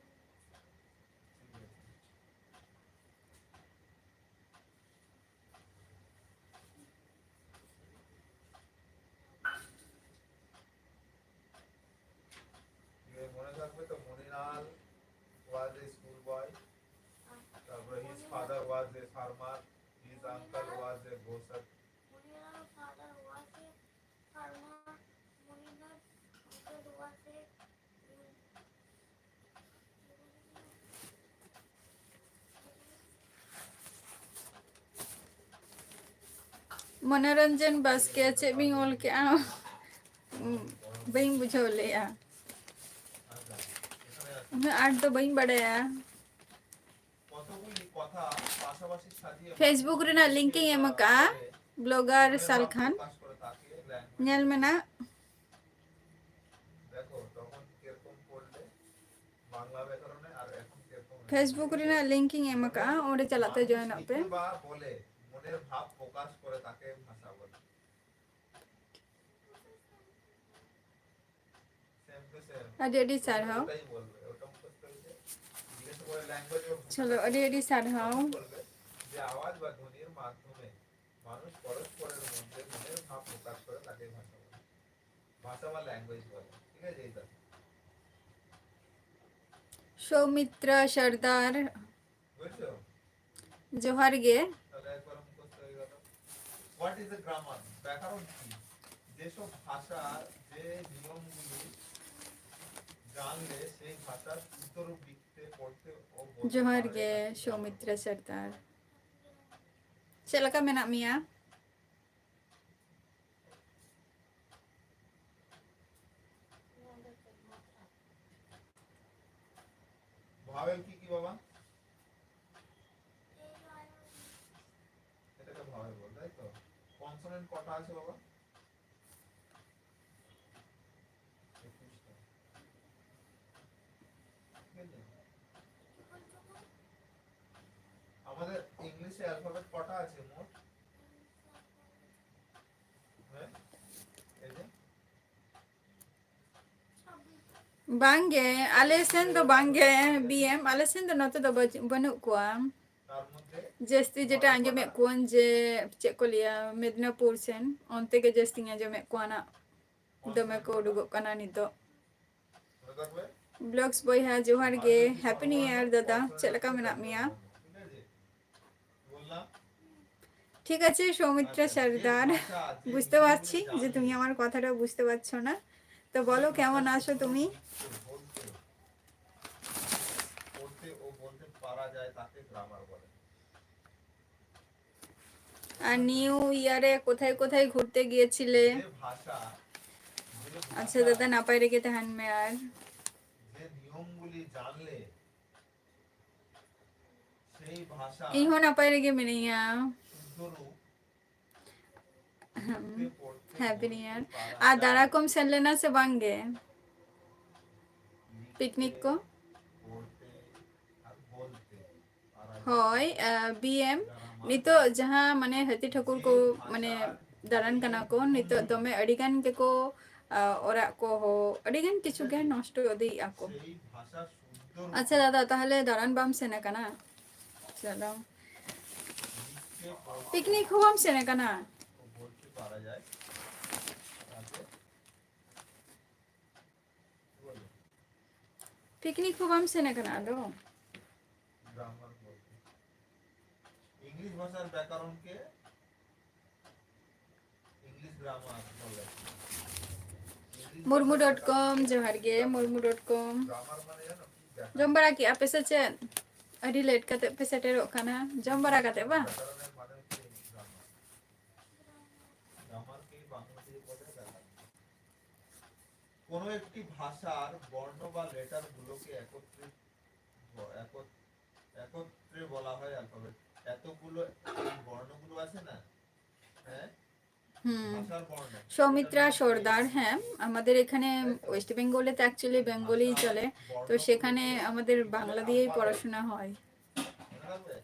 Speaker 1: মনে থাকবে তো, Manilal was a school boy. তারপরে his father was a farmer. His uncle was a grocer.
Speaker 3: Muniral's father was a farmer. Muniral's uncle was a
Speaker 2: मनोरंजन बस के चे बिंग ओल के बिंग बुझो ले
Speaker 1: আচ্ছা, এখানে আছে।
Speaker 2: मैं आठ तो बिंग बड़े
Speaker 1: কতগুলি কথা পাশাপাশি সাজিয়ে
Speaker 2: फेसबुक रे ना लिंकिंग एम का ब्लॉगर साल खान
Speaker 1: প্রকাশ করে তাকে language
Speaker 2: नेल में ना
Speaker 1: দেখো তখন কিরকম পড়লে বাংলা ব্যাকরণে আর এখন কিরকম
Speaker 2: फेसबुक रे ना लिंकिंग एम का ओरे चलाते जॉइन अप पे
Speaker 1: লিখে বা বলে মনের ভাব প্রকাশ করে তাকে ভাষা বলে। সেম টু সেম
Speaker 2: अडी सार हाउ
Speaker 1: ওটাই বলবে, ওটা মুখস্থ হয়েছে। জিজ্ঞেস করে ল্যাঙ্গুয়েজ ও
Speaker 2: चलो अडी सार हाउ
Speaker 1: বলবে যে আওয়াজ বা ধ্বনির মাধ্যমে মানুষ পরস্পরের মধ্যে মনের ভাব প্রকাশ করে তাকে ভাষা বলে। ভাষা বা ল্যাঙ্গুয়েজ বলে। ঠিক আছে এইটা।
Speaker 2: सौमित्र सरदार
Speaker 1: বুঝছো?
Speaker 2: जोहार गे
Speaker 1: তাহলে একবার মুখস্থ হয়ে গেল। What is a grammar? ব্যাকরণ কি? যেসব ভাষার যে নিয়মগুলি জানলে সেই ভাষার শুদ্ধরূপ লিখতে পড়তে ও বলতে
Speaker 2: जोहार
Speaker 1: পারে
Speaker 2: गे
Speaker 1: তাকে
Speaker 2: सौमित्र सरदार चलका मेना मिया
Speaker 1: ভাওয়েল কি কি বাবা? এটাকে ভাওয়েল বল, তাই তো? কনসোনেন্ট কটা আছে বাবা? 21টা। ঠিক আছে? আমাদের ইংলিশে অ্যালফাবেট কটা আছে মোট? হ্যাঁ, এই যে
Speaker 2: बांगे आलेसन तो बांगे बीएम आलेसन तो नतो तो बनु कुआ
Speaker 1: তার মধ্যে
Speaker 2: जस्ती जेटा आंजमे कुन जे चेक को लिया मिदनापुर सेन ओनते के जस्ती आंजमे कुआना दमे को उडुगो कना नितो
Speaker 1: মনে করবে
Speaker 2: ब्लॉग्स बॉय है जोहार गे हैप्पी न्यू ईयर दादा चलका मेना मिया
Speaker 1: ঠিক আছে? বললাম
Speaker 2: ঠিক আছে সৌমিত্রা সরদার বুঝতে পারছি যে তুমি আমার কথাটা বুঝতে পারছো না তো বলো কেমন আছো তুমি
Speaker 1: বলতে পড়তে ও বলতে পারা যায় তাকে গ্রামার বলে।
Speaker 2: আর নিউ ইয়ারে কোথায় কোথায় ঘুরতে গিয়েছিলে
Speaker 1: যে ভাষা
Speaker 2: আচ্ছা দাদা না পাই রেখে তাহান মে আর
Speaker 1: যে নিয়মগুলি জানলে সেই ভাষা
Speaker 2: ইহো না পাই রেখে মিনিয়া
Speaker 1: শুদ্ধরূপ পড়তে
Speaker 2: हैप्पी न्यू ईयर
Speaker 1: পারা
Speaker 2: আর
Speaker 1: যায়,
Speaker 2: दारा कम सेलेना से बांगे पिकनिक को
Speaker 1: পড়তে আর বলতে পারা যায়।
Speaker 2: হয় बीएम नितो जहां माने हती ठाकुर को माने दारान कना को नितो दमे अडिगान के को ओरा को हो अडिगान किछु गे नष्ट ओदी आको
Speaker 1: সেই ভাষা শুদ্ধরূপ
Speaker 2: अच्छा दादा তাহলে দারান বাম সেনা কানা চলো
Speaker 1: লিখতে পড়তে
Speaker 2: পিকনিক হবাম সেনা কানা
Speaker 1: ও বলতে পারা যায় তাকে কি বলে?
Speaker 2: পিকনিক হবাম সেনা কানা দো
Speaker 1: গ্রামার বলতে। ইংলিশ ভাষার ব্যাকরণকে ইংলিশ গ্রামার বলে।
Speaker 2: मुर्मू.com जोहार गे मुर्मू.com
Speaker 1: গ্রামার মানে জানো কি? ব্যাকরণ।
Speaker 2: जम्बरा की आपे से चेन अडी लेट कते पे सेटेरो काना जम्बरा कते बा
Speaker 1: ব্যাকরণের মানে হচ্ছে গ্রামার। গ্রামারকে বাংলাতে বলে ব্যাকরণ। কোনো একটি ভাষার বর্ণ বা লেটার গুলোকে একত্রে বলা হয় অ্যালফাবেট। এতগুলো এই বর্ণগুলো আছে না, হ্যাঁ, ভাষার বর্ণ।
Speaker 2: সৌমিত্রা সর্দার হ্যাঁ আমাদের এখানে ওয়েস্ট বেঙ্গলে তো অ্যাকচুয়ালি বেঙ্গলি চলে তো সেখানে আমাদের বাংলা দিয়েই পড়াশোনা হয়
Speaker 1: মনে রাখবে?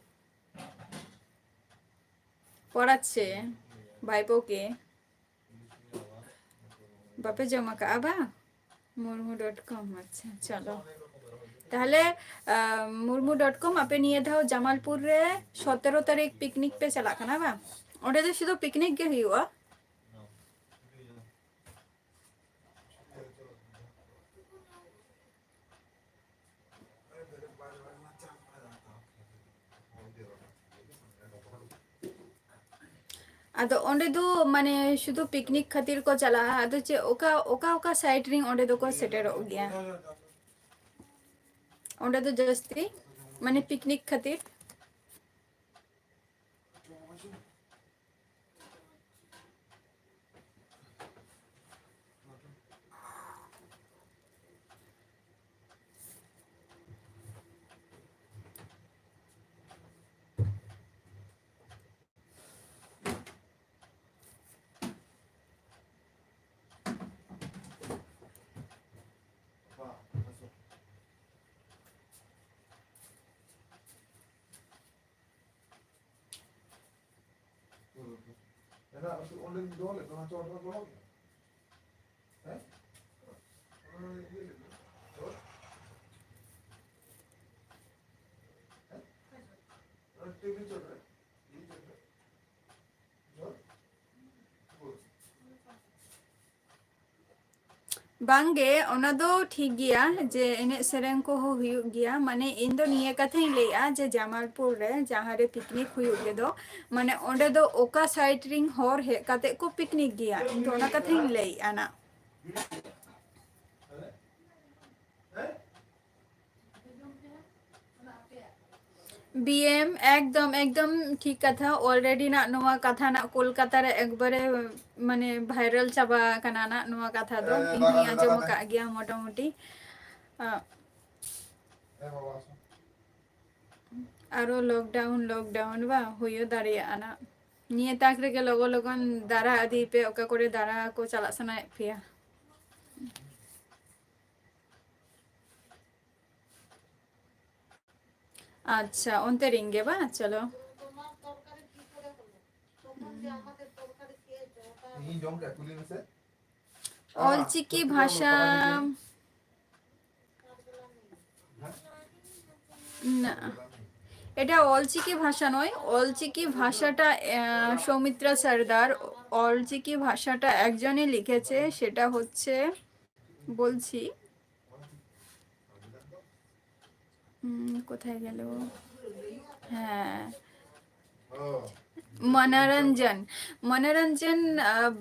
Speaker 2: পড়াচ্ছে ভাইপোকে बापे जमा का आबा murmu.com अच्छा चलो তাহলে murmu.com আপে নিয়ে দাও জামালপুর রে 17 তারিখ পিকনিক পে চালাক না বা ওটা তো শুধু পিকনিক গে হইও आदो ओंडे दो माने शुद्ध पिकनिक खातिर को चला आदो चे ओका ओका ओका साइड रिंग ओंडे दो को सेटर हो गया ओंडे दो जस्ती माने पिकनिक खातिर बांगे ओना दो ठीक गया जे एने सेरेंग को हो हुई गया माने इन दो निये कथे लेया जे जमालपुर रे जहाँ रे पिकनिक हुई गे दो माने ओंडे दो ओका साइड रिंग होर हे कते को पिकनिक गया इन दो ओना कथे ले आना बीएम एकदम एकदम ठीक कथा ऑलरेडी ना नोवा कथा ना कोलकाता रे एकबारे माने भाइरल चाबा कना ना नोवा कथा दो इन्हीं आजम का गया मोटा मोटी आरो लॉकडाउन बा हुयो दारिया आना निये ताक रे के लोगो लोगन दारा आदि पे ओका करे दारा को चला सना फिया अच्छा उनते रिंगे बा चलो অলচিকি ভাষা না এটা অলচিকি ভাষা নয় অলচিকি ভাষাটা সৌমিত্রা সরদার অলচিকি ভাষাটা একজনই লিখেছে সেটা হচ্ছে বলছি কোথায় গেল হ্যাঁ মনোরঞ্জন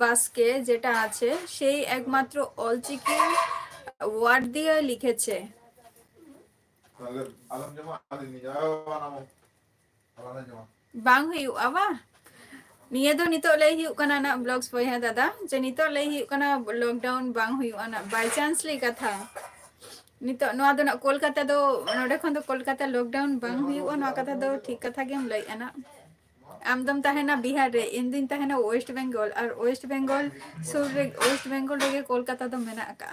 Speaker 2: বাসকে যেটা আছে সেই একমাত্র অলচিকি ওয়ার্ড দিয়ে লিখেছে bang hiu apa niya do nito lay hiu kana na vlogs boy ha dada je nito lay hiu kana lockdown bang hiu ana by chance lay katha nito no ado na kolkata do node khon do kolkata lockdown bang hiu ana katha do thik katha gem lay ana আমদম তাহেনা Bihar রে Inn Din তাহেনা West Bengal আর West Bengal সুর রে West Bengal রে কলকাতা তো মেনা কা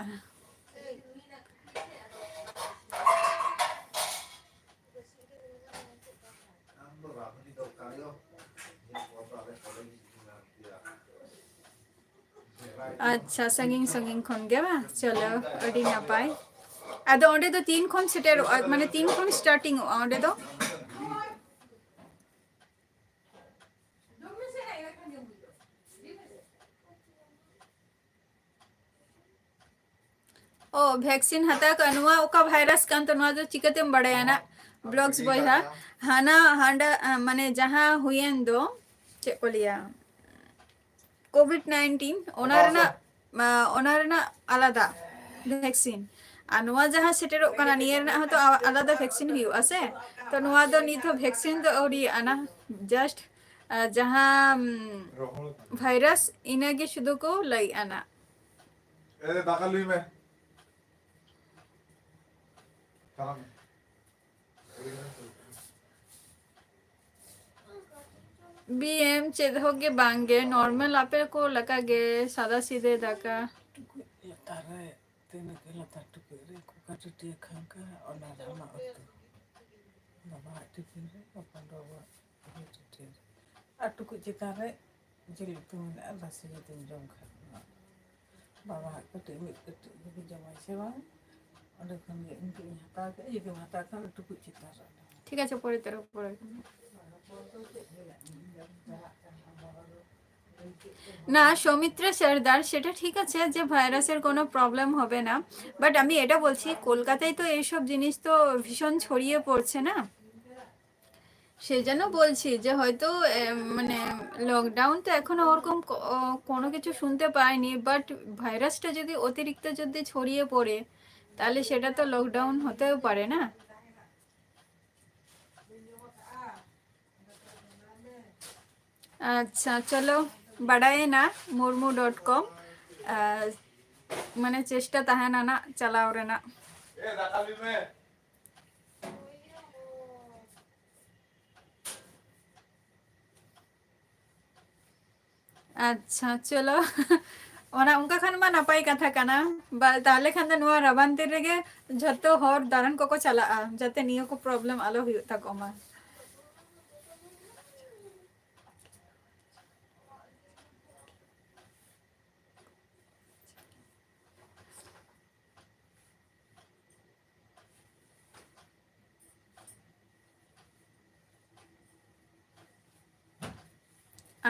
Speaker 2: अच्छा संगिंग खन गे बा चलो अडी ना पाए आदो ओंडे तो 3 खन सेटर माने 3 खन स्टार्टिंग ओंडे तो ओ वैक्सीन हता कनुआ ओका वायरस कान तो नवा जो चिकतेम बड़े ना ब्लॉग्स बॉय हा हाना हांडा माने जहां हुएन दो चे को लिया कोविड-19 ओनारना आलादा वैक्सीन आ नवा जहां सेटेरो कना नियर ना तो आलादा वैक्सीन हुई आसे तो नवा दो नी तो वैक्सीन तो ओडी आना जस्ट जहां वायरस इनागे शुद्ध को लाई आना
Speaker 1: ए दाका लुई में
Speaker 2: बीएम चेद हो गे बांगे नॉर्मल आपे को लगा गे सादा सीधे दाका
Speaker 4: तारे तीन के लता टुके रे कुका टुटी खांका और ना धामा अतु बाबा टुके रे अपन रोवा टुटी अटुको चितारे जिल तुम अल्लाह से दिन जम खा ᱵᱟᱵᱟ ᱠᱟᱹᱴᱤᱡ ᱢᱤᱫ ᱠᱟᱹᱴᱤᱡ ᱡᱩᱫᱤ ᱡᱚᱢᱟᱭ ᱥᱮ ᱵᱟᱝ ᱚᱸᱰᱮ ᱠᱷᱚᱱ ᱜᱮ ᱤᱧ ᱦᱟᱛᱟᱣ ᱠᱮᱫᱼᱟ ᱡᱩᱫᱤᱢ ᱦᱟᱛᱟᱣ ᱠᱷᱟᱱ ᱴᱩᱠᱩᱡ ᱪᱮᱛᱟᱱ ᱨᱮ
Speaker 2: ঠিক আছে পরে তার পরে না সৌমিত্রা সর্দার সেটা ঠিক আছে যে ভাইরাসের কোনো প্রবলেম হবে না, বাট আমি এটা বলছি কলকাতায় তো এইসব জিনিস তো ভীষণ ছড়িয়ে পড়ছে না, সেজন্য বলছি যে হয়তো মানে লকডাউন তো এখনো ওরকম কোনো কিছু শুনতে পাইনি, বাট ভাইরাসটা যদি অতিরিক্ত যদি ছড়িয়ে পড়ে তাহলে সেটা তো লকডাউন হতেও পারে না। আচ্ছা চলো, বাড়ায় না মুরমু.com মানে চেষ্টা তাহানা না চালাও রে না। আচ্ছা চলো ᱚᱱᱟ ᱚᱱᱠᱟ ᱠᱷᱟᱱ ᱢᱟ ᱱᱟᱯᱟᱭ ᱠᱟᱛᱷᱟ ᱠᱟᱱᱟ, ᱛᱟᱦᱞᱮ ᱠᱷᱟᱱ ᱫᱚ ᱱᱚᱣᱟ ᱨᱟᱵᱟᱝ ᱫᱤᱱ ᱨᱮᱜᱮ ᱡᱷᱚᱛᱚ ᱦᱚᱲ ᱫᱟᱬᱟᱱ ᱠᱚᱠᱚ ᱪᱟᱞᱟᱜᱼᱟ ᱡᱟᱛᱮ ᱱᱤᱭᱟᱹ ᱠᱚ ᱯᱨᱚᱵᱞᱮᱢ ᱟᱞᱚ ᱦᱩᱭᱩᱜ ᱛᱟᱠᱚ ᱢᱟ।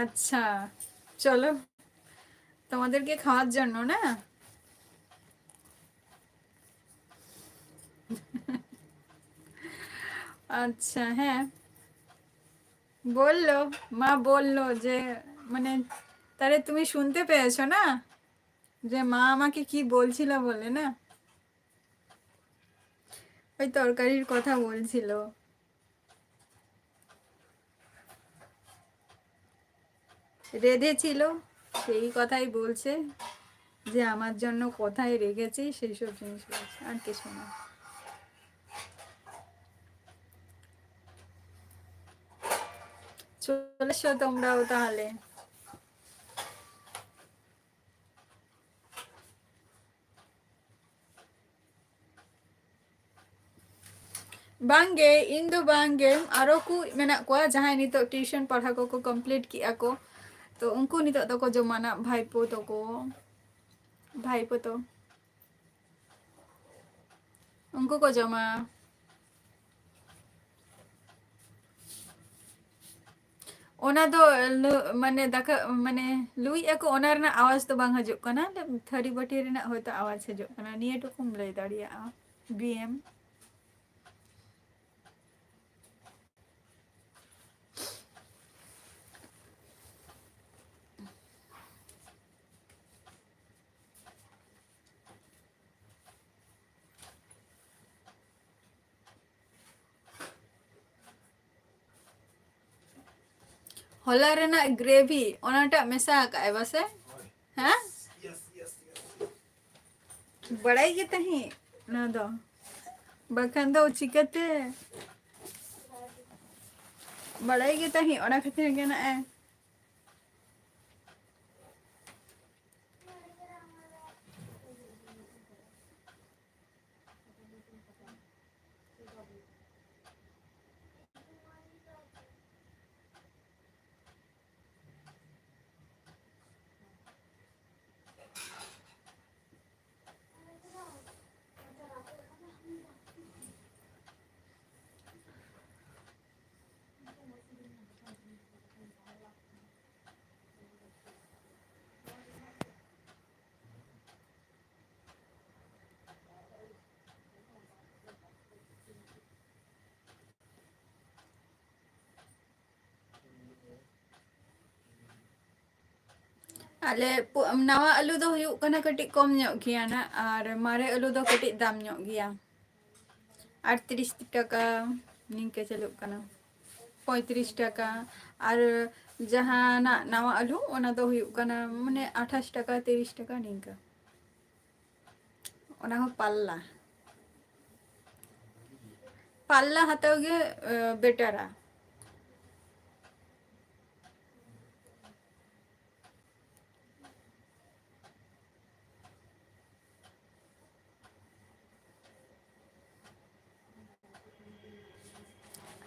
Speaker 2: আচ্ছা চলো তোমাদেরকে খাওয়ার জন্য না। আচ্ছা হ্যাঁ বললো, মা বললো যে মানে তাহলে তুমি শুনতে পেয়েছো না যে মা আমাকে কি বলছিল বলে না, ওই তরকারির কথা বলছিল। রেঁধেছিল সেই কথাই বলছে যে আমার জন্য কোথায় রেখেছি সেই সব জিনিস বলছে, আর কিছু না। চলে এসো তোমরাও তাহলে। बांगे इन दो बांगे आरो को मेना को जहां नितो ट्यूशन पढ़ा को कंप्लीट किया को तो उनको नितो तो को जमाना भाईपो तो को भाईपो तो उनको को जमा ओना दो माने दाका माने लुई एको ओना रना आवाज तो बांग हजो कना थरी बटी रना होता आवाज हजो कना निये टुकुम लई दाड़िया बीएम होला रना ग्रेवी ओनाटा मेसा का बसे हैं बड़ाई के तही ना दो बखन दो चिकते बड़ाई के तही ओना खातिर के ना आले नवा आलू दो हुयुक कना कटी कम ᱧᱚᱜ ᱜᱮᱭᱟ ना और मारे आलू दो कटी दाम ᱧᱚᱜ ᱜᱮᱭᱟ 38 টাকা निके चलुक कना 35 টাকা और जहां ना नवा आलू ओना दो हुयुक कना माने 28 টাকা 30 টাকা निका ओना हो पाल्ला पाल्ला हाताव गे बेटारा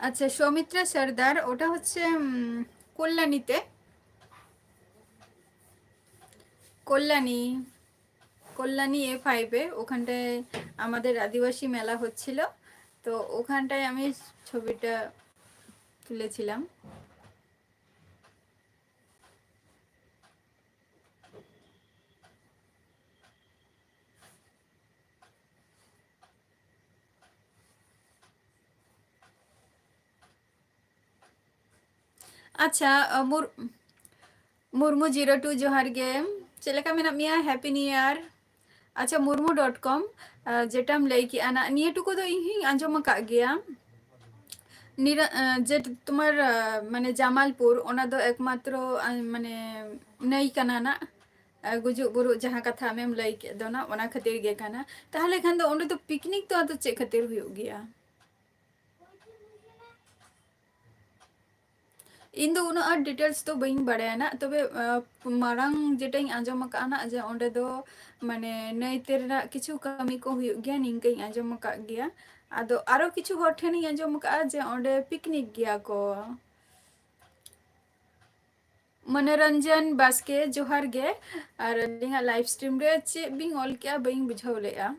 Speaker 2: আচ্ছা সৌমিত্রা সর্দার ওটা হচ্ছে কল্যাণীতে কল্যাণী কল্যাণী A5-এ, ওখানটায় আমাদের আদিবাসী মেলা হচ্ছিল, তো ওখানটায় আমি ছবিটা তুলেছিলাম। আচ্ছা, মুর্মু 02 জোহার গে, ᱪᱮᱫ ᱞᱮᱠᱟ ᱢᱮᱱᱟᱜ ᱢᱮᱭᱟ? Happy new year. আচ্ছা, মুর্মু.com, যেটা লাই কি আনা নিয়েটুকু তো ইহিং আঞ্জম আকাদ গেয়া। যে তোমার মানে জামালপুর, ওনা দো একমাত্র মানে নাই কানা না, গুজুক বুরু যাহা কথা আমেম লাই কেদ না, ওনা খাতির গে কানা। তাহলে খান দো ওঁডে তো পিকনিক তো আদো চেক খাতির হুᱭᱩᱜ ᱜᱮᱭᱟ? ᱤᱧ ᱫᱚ ᱩᱱᱟᱹᱜ ᱟᱸᱴ ᱰᱤᱴᱮᱞᱥ ᱫᱚ ᱵᱟᱹᱧ ᱵᱟᱲᱟᱭᱟ ᱱᱟ, ᱛᱚᱵᱮ ᱢᱟᱨᱟᱝ ᱡᱮᱴᱟᱧ ᱟᱸᱡᱚᱢ ᱟᱠᱟᱫᱼᱟ ᱱᱟ, ᱡᱮ ᱚᱸᱰᱮ ᱫᱚ ᱢᱟᱱᱮ ᱱᱟᱹᱭᱛᱮ ᱨᱮᱱᱟᱜ ᱠᱤᱪᱷᱩ ᱠᱟᱹᱢᱤ ᱠᱚ ᱦᱩᱭᱩᱜ ᱜᱮᱭᱟ, ᱱᱤᱝᱠᱟᱹᱧ ᱟᱸᱡᱚᱢ ᱟᱠᱟᱫ ᱜᱮᱭᱟ। ᱟᱫᱚ ᱟᱨᱚ ᱠᱤᱪᱷᱩ ᱦᱚᱲ ᱴᱷᱮᱱᱤᱧ ᱟᱸᱡᱚᱢ ᱟᱠᱟᱫᱼᱟ ᱡᱮ ᱚᱸᱰᱮ ᱯᱤᱠᱱᱤᱠ ᱜᱮᱭᱟ ᱠᱚ। मनोरंजन बास्के जोहार गे, और अलिंगा लाइव स्ट्रीम रे चे बिंग ऑल क्या बइंग बुझाव लेआ।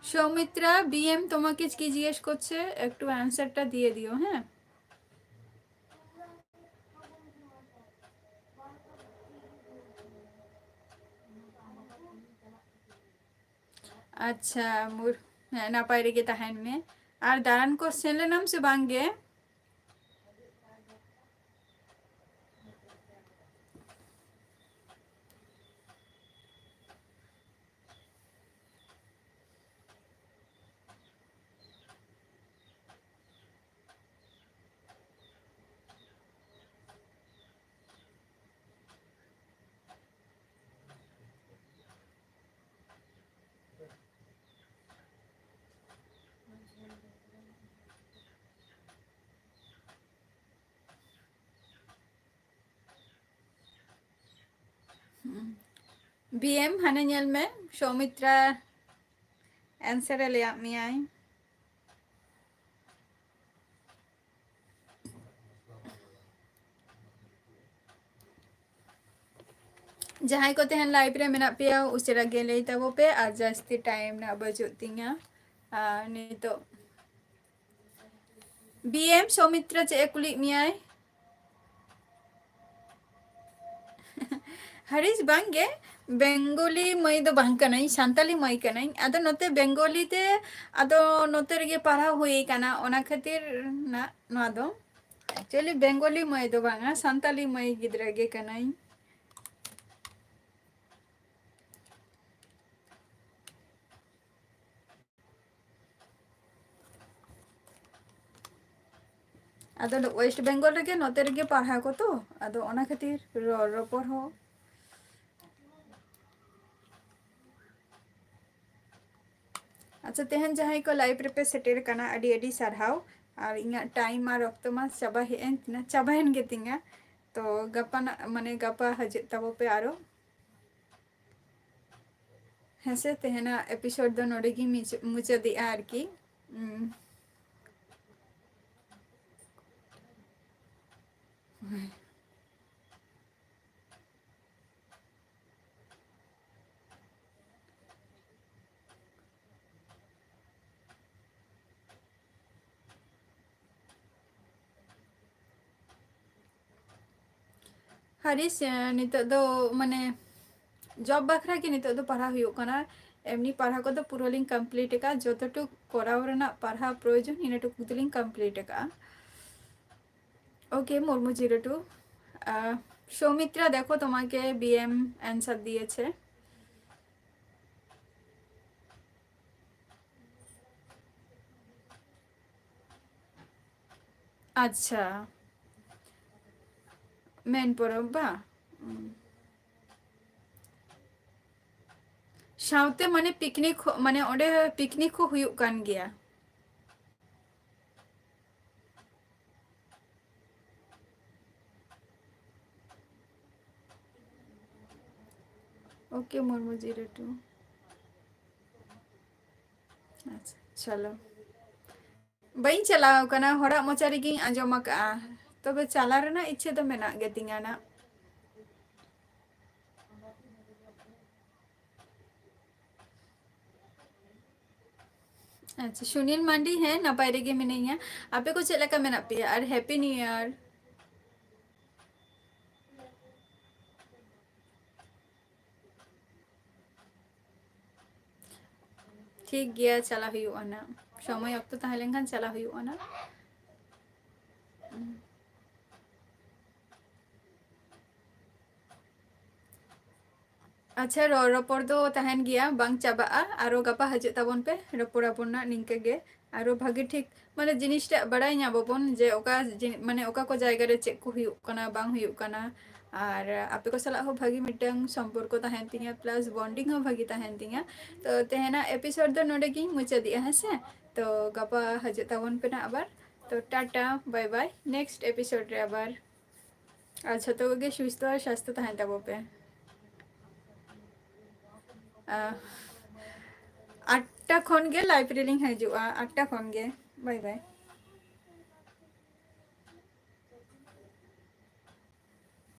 Speaker 2: সৌমিত্রা বিএম তোমাকে কি জিজ্ঞেস করছে, একটু অ্যানসারটা দিয়ে দিও। হ্যাঁ, আচ্ছা মুর, হ্যাঁ নাপাই রেগে তাহেন মে, আর দাঁড়ান কো সেলে নাম সে বাঙ্গে। बीएम हाने नेल में सौमित्रा आंसर ले मियाई। जहां को तेहन लाइव रे मेना पे उसेरा गे लई तबो पे, आ जास्ती टाइम ना बजुत तिंगा नहीं तो। बीएम सौमित्रा चे कुली मियाई हरीश बांगे, बेंगोली मई दो बांग कनाई, सांताली मई कनाई। आदो नोते बेंगोली ते आदो नोते रे पढ़ा हुई कना, ओना खातिर ना ना दो एक्चुअली बेंगोली मई दो बांगा, सांताली मई गिद्रा गे कनाई। आदो वेस्ट बेंगल रे नोते रे पढ़ा को तो, आदो ओना खातिर रोपर हो। अच्छा, तेहन जहां को लाइव रे पे सेटेर कना, अडी अडी सारहाव। और इना टाइम और ऑक्ट मा चाबा हेन तना, चाबा हेन गे तिंगा। तो गप्पा माने गप्पा हजे तबो पे आरो हेसे तेहना एपिसोड दो नोडे गी मुचादी आरकी। हरीश नित दो माने जॉब बखरा के नित दो पढ़ा हुई कना, एमनी पढ़ा को तो पूरा लिंक कंप्लीट का, जतटुक कराव रेना पढ़ा प्रयोजन इनटुक लिंक कंप्लीट का। ओके मुर्मू 02 সৌমিত্রা দেখো তোমাকে বিএম অ্যান্সার দিয়েছে। আচ্ছা, মেন পরব বা সাউতে মানে পিকনিক, মানে ওডে পিকনিক হো হুয়ুᱜ কান গিয়া। ओके मुर्मू 02, अच्छा चलो bain chala kana hora mochari king anjoma ka. Tobe chala rena ichhe to mena ge tinga na. अच्छा सुनील मांडी है नपाय रेगे मिनिया आपे को चला का मेना पे और हैप्पी न्यू ईयर ठीक गया चला हुआ ना समय अब तो तहलेंखान चला हुआ ना अच्छा रपोर दो तहन गया बांग चाबा आरो गपा हजे तबन पे रपोर अपना निंके गे आरो भागी ठीक माने जिनिसटा बड़ाई नाबोन जे ओका माने ओका को जायगा रे चेक को हुयुक कना बांग हुयुक कना और आपे को सला हो भागी मिटंग संपर्क तहन तिया प्लस बॉन्डिंग हो भागी तहन तिया तो तेहना एपिसोड दो नोडे गी मुचा दिया हसे तो गपा हजे तबन पे ना आबार तो tata bye bye next episode रे आबार अच्छा तो गे सुस्थ और स्वास्थ्य तहन तबो पे 8टा खन गे लाइव रीडिंग हजुआ 8टा खन गे बाय बाय